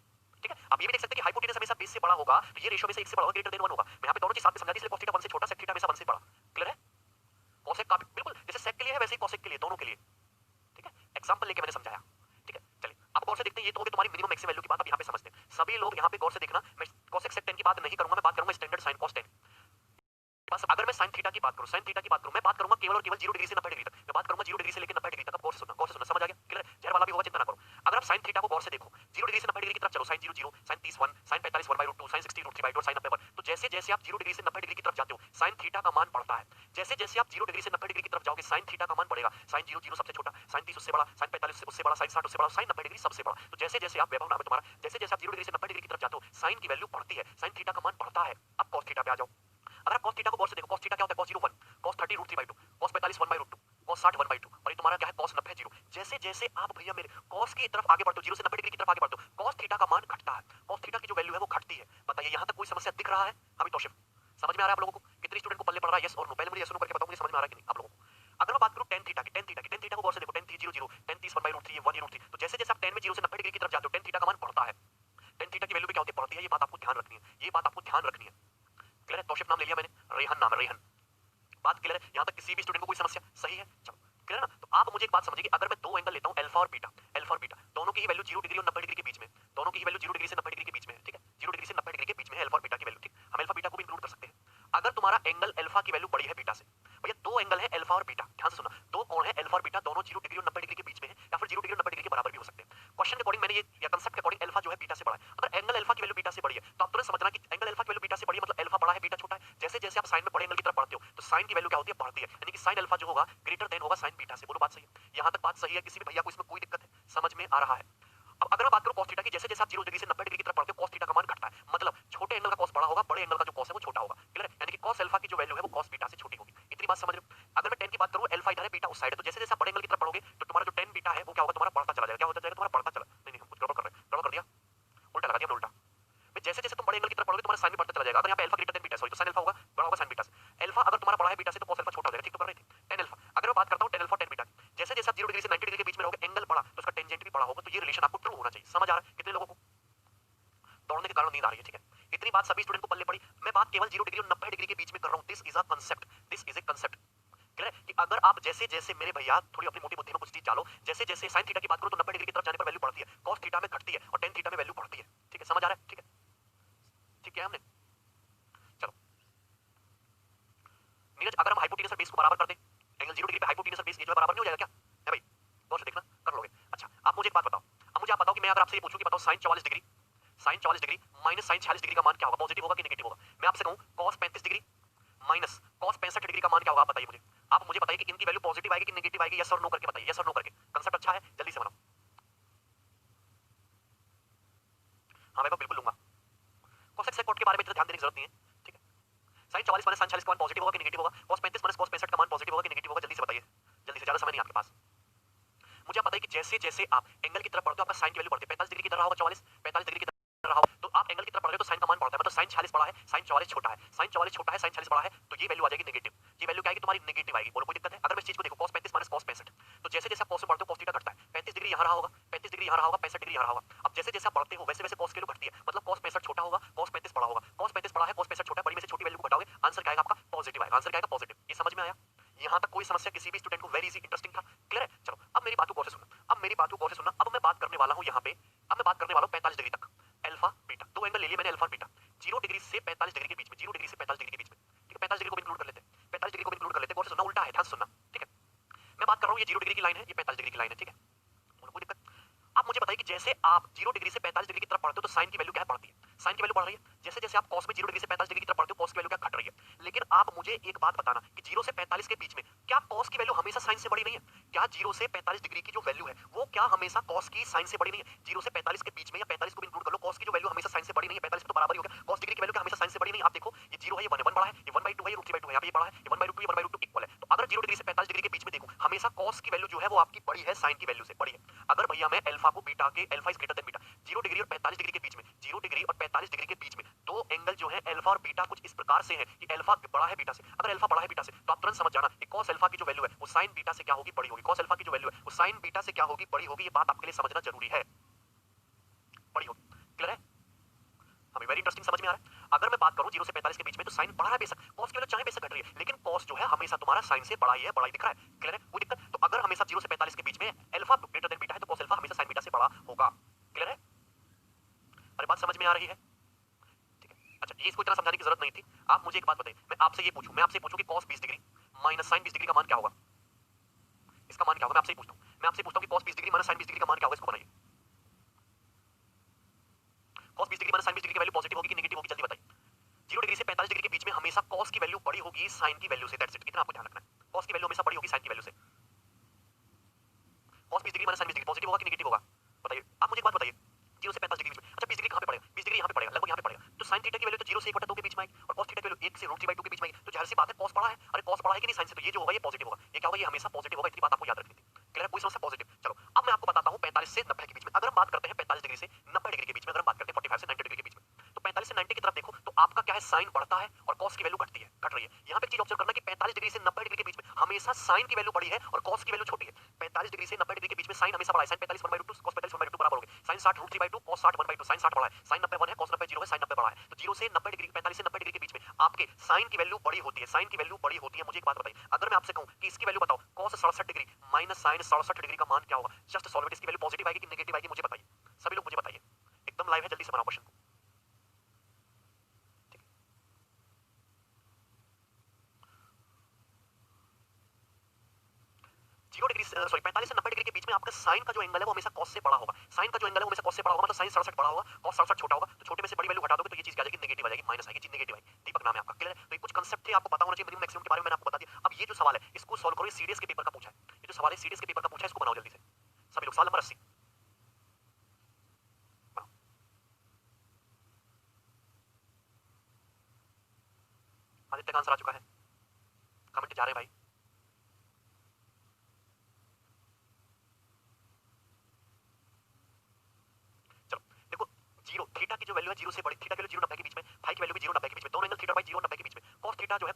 ठीक है, आप ये भी देख सकते हैं कि हाइपोटेनस हमेशा बेस से बड़ा होगा, तो ये रेशियो में से 1 से बड़ा होगा, ग्रेटर देन 1 होगा। मैं यहाँ पे दोनों चीज साथ में समझा दी, इसलिए cos थीटा 1 से छोटा, sec थीटा हमेशा 1 से बड़ा। क्लियर है? cosec का बिल्कुल जैसे sec के लिए है वैसे ही cosec के लिए, दोनों के लिए। ठीक है, एग्जांपल लेके मैंने समझाया। ठीक है, चलिए अब गौर से देखते हैं, ये तो हो गई तुम्हारी मिनिमम मैक्सिमम वैल्यू की बात। अब यहाँ पे समझते हैं, सभी लोग यहाँ पे गौर से देखना, मैं cosec sec tan की बात नहीं करूंगा, मैं बात करूंगा स्टैंडर्ड sin cos tan। बस अगर मैं sin थीटा की बात करूं, sin थीटा की बात करूं, मैं बात करूंगा केवल और केवल 0 डिग्री से 90 डिग्री तक। मैं बात करूंगा 0 डिग्री से लेकर 90 डिग्री तक। अब गौर से सुनना, समझ आ गया? क्लियर? जहर वाला भी होगा, चिंता ना करो। अगर आप sin थीटा को गौर से देखो, 0 डिग्री से 90 डिग्री की तरफ चलो, sin 0 0, sin 30 1, sin 45 1/2, sin 60 √3/2 और sin 90 1। तो जैसे जैसे आप 0 डिग्री से 90 डिग्री की तरफ जाते हो, sin थीटा का मान बढ़ता है। जैसे जैसे आप 0 डिग्री से 90 डिग्री की तरफ जाओगे, sin थीटा का मान बढ़ेगा। sin 0 0 सबसे छोटा, sin 30 उससे बड़ा, sin 45 उससे बड़ा, sin 60 उससे बड़ा, sin 90 डिग्री सबसे बड़ा। तो जैसे जैसे आप वैभव नाम है तुम्हारा, जैसे जैसे आप 0 डिग्री से 90 डिग्री की तरफ जाते हो, sin की वैल्यू बढ़ती है, sin थीटा का मान बढ़ता है। अब cos थीटा पे आ जाओ। अगर आप cos थीटा को गौर से देखो, cos थीटा क्या होता है, cos 0 1, cos 30 √3/2, cos 45 1/2, cos 60 1/2, और ये तुम्हारा क्या है, cos 90 0। जैसे जैसे आप भैया मेरे cos की तरफ आगे बढ़ते हो, 0 से 90 डिग्री की तरफ आगे बढ़ते हो, cos थीटा का मान घटता है, cos थीटा की जो वैल्यू है वो घटती है। बताइए यहाँ तक कोई समस्या दिख रहा है? अभी तो समझ में आ रहा है आप लोगों को? कितने स्टूडेंट को पल्ले पड़ रहा है, यस और नो? पहले मुझे यस और नो करके बताओ, मुझे समझ में आ रहा है कि नहीं आप लोगों को? अगर मैं बात करूं tan थीटा की, tan थीटा को गौर से देखो, tan 3 0 0, tan 30 1/√3, 1/√3, तो जैसे जैसे आप tan में 0 से 90 डिग्री की तरफ जाते हो, tan थीटा का मान बढ़ता है। tan थीटा की वैल्यू भी क्या होती है, बढ़ती है। ये बात आपको ध्यान रखनी है, ये बात आपको ध्यान रखनी है। क्लियर है? तौशिफ नाम ले लिया मैंने, रेहन नाम है, रेहन। बात क्लियर है? यहाँ तक किसी भी स्टूडेंट को कोई समस्या? सही है, चलो क्लियर है ना? तो आप मुझे एक बात समझिए कि अगर मैं दो एंगल लेता हूँ, अल्फा और बीटा, दोनों की ही वैल्यू 0 डिग्री और 90 डिग्री के बीच में, दोनों की ही वैल्यू 0 डिग्री से 90 डिग्री के बीच में है। ठीक है, 0 डिग्री से 90 डिग्री के बीच में है अल्फा और बीटा की वैल्यू। ठीक, हम अल्फा बीटा को भी इंक्लूड कर सकते हैं। अगर तुम्हारा एंगल अल्फा की वैल्यू बड़ी है बीटा से, भैया दो एंगल है अल्फा और बीटा, ध्यान से सुनना, दो कोण है अल्फा और बीटा, दोनों 0 डिग्री और 90 डिग्री के बीच में है, या फिर 0 डिग्री और 90 डिग्री के बराबर भी हो सकते हैं। क्वेश्चन के अकॉर्डिंग मैंने ये, या कांसेप्ट के अकॉर्डिंग अल्फा जो है बीटा से बड़ा है। अगर एंगल अल्फा की वैल्यू बीटा से बड़ी है, तो आप तुरंत समझना कि एंगल अल्फा की वैल्यू बीटा से बड़ी है, मतलब अल्फा बड़ा है बीटा छोटा है। जैसे जैसे आप साइन में बड़े एंगल की तरफ बढ़ते हो, तो साइन की वैल्यू क्या होती है, बढ़ती है, यानी कि साइन अल्फा जो होगा ग्रेटर देन होगा साइन बीटा से। बोलो बात सही है? यहाँ तक बात सही है? किसी भी भैया को इसमें कोई दिक्कत है? समझ में आ रहा है? अब अगर मैं बात करूं cos थीटा की, जैसे जैसे आप 0 डिग्री से 90 डिग्री की तरफ बढ़ते हो, cos थीटा का मान घटता है, मतलब छोटे एंगल का cos बड़ा होगा, बड़े एंगल का जो cos है वो छोटा होगा। क्लियर है? यानी कि cos अल्फा की जो वैल्यू है वो cos बीटा से छोटी होगी। इतनी बात समझ रहे हो? अगर मैं tan की बात करूं, अल्फा इधर है, बीटा उस साइड है, तो जैसे जैसे आप बड़े एंगल की तरफ बढ़ोगे, तो तुम्हारा जो tan बीटा है वो क्या होगा, तुम्हारा बढ़ता चला जाएगा। क्या होता जाएगा, तुम्हारा बढ़ता चला, नहीं हम कुछ गड़बड़ कर रहे हैं, गड़बड़ कर दिया, उल्टा लगा दिया हमने, उल्टा। जैसे जैसे तुम बड़े एंगल की तरफ बढ़ोगे, तुम्हारा साइन भी बढ़ता चला जाएगा। अगर यहाँ पे alpha greater than beta, sorry, तो साइन अल्फा होगा बड़ा होगा साइन बीटा से। अल्फा अगर तुम्हारा बड़ा है बीटा से, तो cos अल्फा छोटा हो जाएगा। ठीक तो कर रहे थे? tan अल्फा, अगर मैं बात करता हूं tan अल्फा tan बीटा, जैसे जैसे आप 0 डिग्री से 90 डिग्री के बीच में रहोगे, एंगल बड़ा तो उसका टेंजेंट भी बड़ा होगा। तो ये रिलेशन आपको ट्रू होना चाहिए। समझ आ रहा है कितने लोगों को? दौड़ने के कारण नींद आ रही है, ठीक है? इतनी बात सभी स्टूडेंट को पल्ले पड़ी। मैं बात केवल 0 डिग्री और 90 डिग्री के बीच में कर रहा हूं। This is a concept, this is a concept. Clear है? कि अगर आप जैसे जैसे मेरे भैया थोड़ी अपनी मोटी बुद्धि में कुछ चीज डालो, जैसे जैसे sin थीटा की बात करो तो 90 डिग्री की तरफ जाने पर वैल्यू बढ़ती है, cos थीटा में घटती है, और tan थीटा में वैल्यू बढ़ती है। ठीक है, समझ आ रहा है? ठीक है, ठीक है हमने, चलो नीरज, अगर हम हाइपोटेनस और बेस को बराबर कर दें, एंगल 0 डिग्री पे हाइपोटेनस और बेस ये जो है बराबर नहीं हो जाएगा क्या? है भाई, गौर से देखना, कर लोगे। अच्छा, आप मुझे एक बात बताओ, अब मुझे आप बताओ कि मैं अगर आपसे ये पूछूं कि बताओ sin 44 degree, minus sin 46 degree का मान क्या होगा, पॉजिटिव होगा कि नेगेटिव होगा? मैं आपसे कहूं cos 35 degree minus cos 65 degree का मान क्या होगा, आप बताइए मुझे। आप मुझे बताइए कि इनकी वैल्यू पॉजिटिव आएगी कि नेगेटिव आएगी, यस और नो करके बताइए, यस और नो करके। कांसेप्ट अच्छा है, जल्दी से बनाओ। हाँ मैं बिल्कुल लूंगा, cosec sec cot के बारे में इतना ध्यान देने की जरूरत नहीं है। ठीक है, sin 44 माइनस sin 46 का मान पॉजिटिव होगा कि नेगेटिव होगा? cos 35 माइनस cos 65 का मान पॉजिटिव होगा कि नेगेटिव होगा? जल्दी से बताइए, जल्दी से, ज्यादा समय नहीं आपके पास। मुझे आप बताइए कि जैसे जैसे आप एंगल की तरफ बढ़ते हो, आपका साइन की वैल्यू बढ़ती है। 45 डिग्री की तरह रहा होगा, 45 डिग्री की तरह रहा हो, तो आप एंगल की तरफ बढ़ रहे हो तो साइन का मान बढ़ता है, मतलब साइन 46 बड़ा है, साइन 44 छोटा है, साइन 44 छोटा है, साइन 46 बड़ा है, तो ये वैल्यू आ जाएगी नेगेटिव। ये वैल्यू क्या आएगी तुम्हारी? नेगेटिव आएगी। बोलो कोई दिक्कत है? अगर मैं इस चीज को देखो, cos 35 माइनस cos 65, तो जैसे जैसे आप cos में बढ़ते हो cos थीटा घटता है। 35 डिग्री यहाँ रहा होगा, 35 डिग्री यहाँ रहा होगा, 65 डिग्री यहाँ रहा होगा। अब जैसे जैसे आप बढ़ते हो वैसे वैसे cos की वैल्यू घटती है, मतलब cos 65 छोटा होगा, cos 35 बड़ा होगा, cos 35 बड़ा है, cos 65 छोटा है, बड़ी में से छोटी वैल्यू को घटाओगे, आंसर क्या आएगा आपका? पॉजिटिव आएगा। आंसर क्या आएगा? पॉजिटिव। ये समझ में आया? यहाँ तक कोई समस्या किसी भी स्टूडेंट को? वेरी इजी, इंटरेस्टिंग था। क्लियर है? चलो अब मेरी बात को गौर से सुनना, अब मेरी बात को गौर से सुनना। अब मैं बात करने वाला हूँ यहाँ पे, अब मैं बात करने वाला हूँ 45 डिग्री तक, अल्फा बीटा। दो एंगल ले लिए मैंने, अल्फा बीटा, 0 डिग्री से 45 डिग्री के बीच में, 0 डिग्री से 45 डिग्री के बीच में। ठीक है, 45 डिग्री को भी इंक्लूड कर लेते हैं, 45 डिग्री को भी इंक्लूड कर लेते हैं। गौर से सुनना, उल्टा है, ध्यान से सुनना। ठीक है, मैं बात कर रहा हूँ, ये 0 डिग्री की लाइन है, ये 45 डिग्री की लाइन है। ठीक है, कोई दिक्कत? आप मुझे बताइए कि जैसे आप 0 डिग्री से 45 डिग्री की तरफ बढ़ते हो तो साइन की वैल्यू क्या बढ़ती है? साइन की वैल्यू बढ़ रही है। जैसे जैसे आप cos में 0 डिग्री से 45 डिग्री की तरफ बढ़ते हो, cos की वैल्यू क्या घट रही है। लेकिन आप मुझे एक बात बताना कि 0 से 45 के बीच में क्या cos की वैल्यू हमेशा साइन से बड़ी नहीं है? क्या 0 से 45 डिग्री की जो वैल्यू है वो क्या हमेशा cos की साइन से बड़ी नहीं है? 0 से 45 के बीच में, या 45 को भी इंक्लूड कर लो, cos की जो वैल्यू हमेशा साइन से बड़ी नहीं है, 45 तो बराबर किया मैं अल्फा को बीटा के, alpha is greater than beta, 0 degree और 45 डिग्री के बीच में, 0 डिग्री और 45 डिग्री के बीच में दो एंगल जो है अल्फा और बीटा कुछ इस प्रकार से है कि अल्फा बड़ा है बीटा से। अगर अल्फा बड़ा है बीटा से तो आप तुरंत समझ जाना कि cos अल्फा की जो वैल्यू है वो sin बीटा से क्या होगी, बड़ी होगी। cos अल्फा की जो वैल्यू है वो sin बीटा से क्या होगी, बड़ी होगी। ये बात आपके लिए समझना जरूरी है, बड़ी होगी। क्लियर है? हमें वेरी इंटरेस्टिंग समझ में आ रहा है। अगर मैं बात करूं 0 से 45 के बीच में तो साइन बढ़ा है बेशक, cos की वैल्यू चाहे बेशक घट रही है, लेकिन cos जो है हमेशा तुम्हारा साइन से बड़ा ही है, बड़ा ही दिख रहा है। क्लियर है? कोई दिक्कत? तो अगर हमेशा 0 से 45 के बीच में अल्फा ग्रेटर देन बीटा है तो cos अल्फा हमेशा sin बीटा से बड़ा होगा। क्लियर है? अरे बात समझ में आ रही है? ठीक है। अच्छा, ये इसको इतना समझाने की जरूरत नहीं थी। आप मुझे एक बात बताइए, मैं आपसे ये पूछूं, मैं आपसे पूछूं कि cos 20 degree minus sin 20 degree का मान क्या होगा? इसका मान क्या होगा? मैं आपसे ही पूछता हूं, मैं आपसे पूछता हूं कि cos 20 degree minus sin 20 degree का मान क्या होगा, इसको बनाइए। cos 20 degree minus sin 20 degree की वैल्यू पॉजिटिव होगी कि नेगेटिव होगी, जल्दी बताइए। 0 डिग्री से 45 डिग्री के बीच में हमेशा cos की वैल्यू बड़ी होगी sin की वैल्यू से, दैट्स इट। इतना आपको ध्यान रखना है, cos की वैल्यू हमेशा बड़ी होगी sin की वैल्यू से। cos 20 degree minus sin 20 degree positive होगा कि नेगेटिव होगा, बताइए। आप मुझे एक बात बताइए, 0 से 45 डिग्री के बीच में, अच्छा 20 डिग्री कहां पे पड़ेगा? 20 डिग्री यहां पे पड़ेगा, लगभग यहां पे पड़ेगा। तो sin थीटा की वैल्यू तो 0 से 1/2 के बीच में आएगी और cos थीटा की वैल्यू 1 से √3/2 के बीच में आएगी। तो जाहिर सी बात है cos बड़ा है। अरे cos बड़ा है कि नहीं sin से, तो ये जो होगा ये पॉजिटिव होगा। ये क्या होगा? ये हमेशा पॉजिटिव होगा। इतनी बात आपको याद रखनी थी। क्लियर है? कोई समस्या? पॉजिटिव। चलो अब मैं आपको बताता हूं 45 से 90 के बीच में। अगर हम बात करते हैं 45 डिग्री से 90 डिग्री के बीच में, अगर हम बात करते हैं 45 से 90 डिग्री के बीच में, तो 45 से 90 की तरफ देखो तो आपका क्या है, साइन बढ़ता है और cos की वैल्यू घटती है, घट रही है। यहां पे एक चीज ऑब्जर्व करना कि 45 डिग्री से 90 डिग्री के बीच में हमेशा साइन की वैल्यू बड़ी है और cos की वैल्यू छोटी है। 45 डिग्री से 90 डिग्री के बीच में साइन हमेशा बड़ा है। साइन 45 1/2 cos 45 1/2 बराबर हो गए। Sign 60 √3/2 cos 60 1/2। साइन 60 बड़ा है, साइन 90 1 है, cos 90 0 है, साइन 90 बड़ा है। तो 0 से 90 डिग्री, 45 से 90 डिग्री के बीच में आपके साइन की वैल्यू बड़ी होती है, साइन की वैल्यू बड़ी होती है। मुझे एक बात बताइए, अगर मैं आपसे कहूं कि इसकी वैल्यू बताओ, cos 67 degree minus sine 67 degree का मान क्या होगा? Just solve it. इसकी वैल्यू पॉजिटिव आएगी कि नेगेटिव आएगी, मुझे बताइए। सभी लोग मुझे बताइए, एकदम लाइव है, जल्दी से बनाओ क्वेश्चन को। 0 डिग्री से सॉरी 45 से 90 डिग्री के बीच में आपका साइन का जो एंगल है वो हमेशा cos से बड़ा होगा। साइन का जो एंगल है वो हमेशा cos से बड़ा होगा, मतलब साइन 67 बड़ा होगा, cos 67 छोटा होगा। तो छोटे में से बड़ी वैल्यू घटा दोगे तो ये चीज क्या आ जाएगी, नेगेटिव आ जाएगी, माइनस आएगी, चीज नेगेटिव आएगी। दीपक नाम है आपका। क्लियर है? तो ये कुछ कांसेप्ट थे, आपको पता होना चाहिए मिनिमम मैक्सिमम के बारे में, मैंने आपको बता दिया। अब ये जो सवाल है इसको सॉल्व करो, ये सीडीएस के पेपर का पूछा है। ये जो सवाल है सीडीएस के पेपर का पूछा है, इसको बनाओ जल्दी से सभी लोग। सवाल नंबर 80 बनाओ। आदित्य का आंसर आ चुका है, कमेंट जा रहे हैं भाई। चलो देखो, 0 थीटा की जो वैल्यू है 0 से बड़ी, थीटा की वैल्यू 0 90 के बीच में, फाई की वैल्यू भी 0 90 के बीच में, दोनों एंगल थीटा बाई 0 90 के बीच में। cos थीटा जो है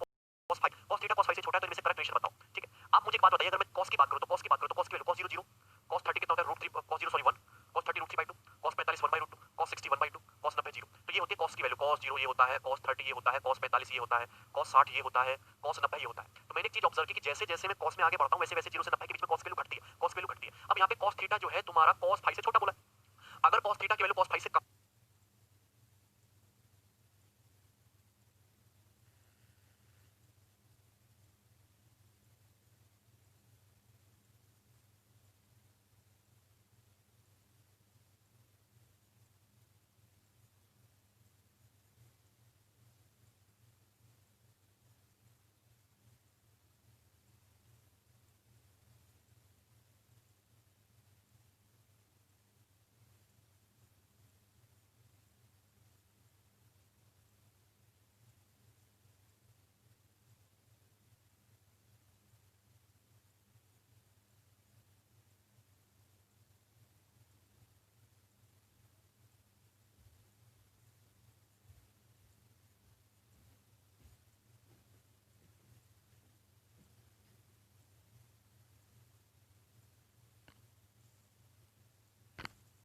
cos phi, cos theta cos phi से छोटा है, तो इनमें से करेक्ट रेशियो बताओ। ठीक है, आप मुझे एक बात बताइए, अगर मैं cos की बात करूं तो cos की बात करूं तो cos की वैल्यू cos 0 0, cos 30 कितना होता है √3, cos 0 sorry 1, cos 30 √3/2, cos 45 1/2, cos 60 1/2, cos 90 0। तो ये होती है cos की वैल्यू। cos 0 ये होता है, cos 30 ये होता है, cos 45 ये होता है, cos 60 ये होता है, cos 90 ये होता है। तो मैंने एक चीज ऑब्जर्व की कि जैसे जैसे मैं cos में आगे बढ़ता हूं वैसे वैसे 0 से 90 के बीच में cos की वैल्यू घटती है, cos की वैल्यू घटती है। अब यहाँ पे cos थीटा जो है तुम्हारा cos फाई से छोटा बोला है। अगर cos थीटा की वैल्यू cos फाई से कम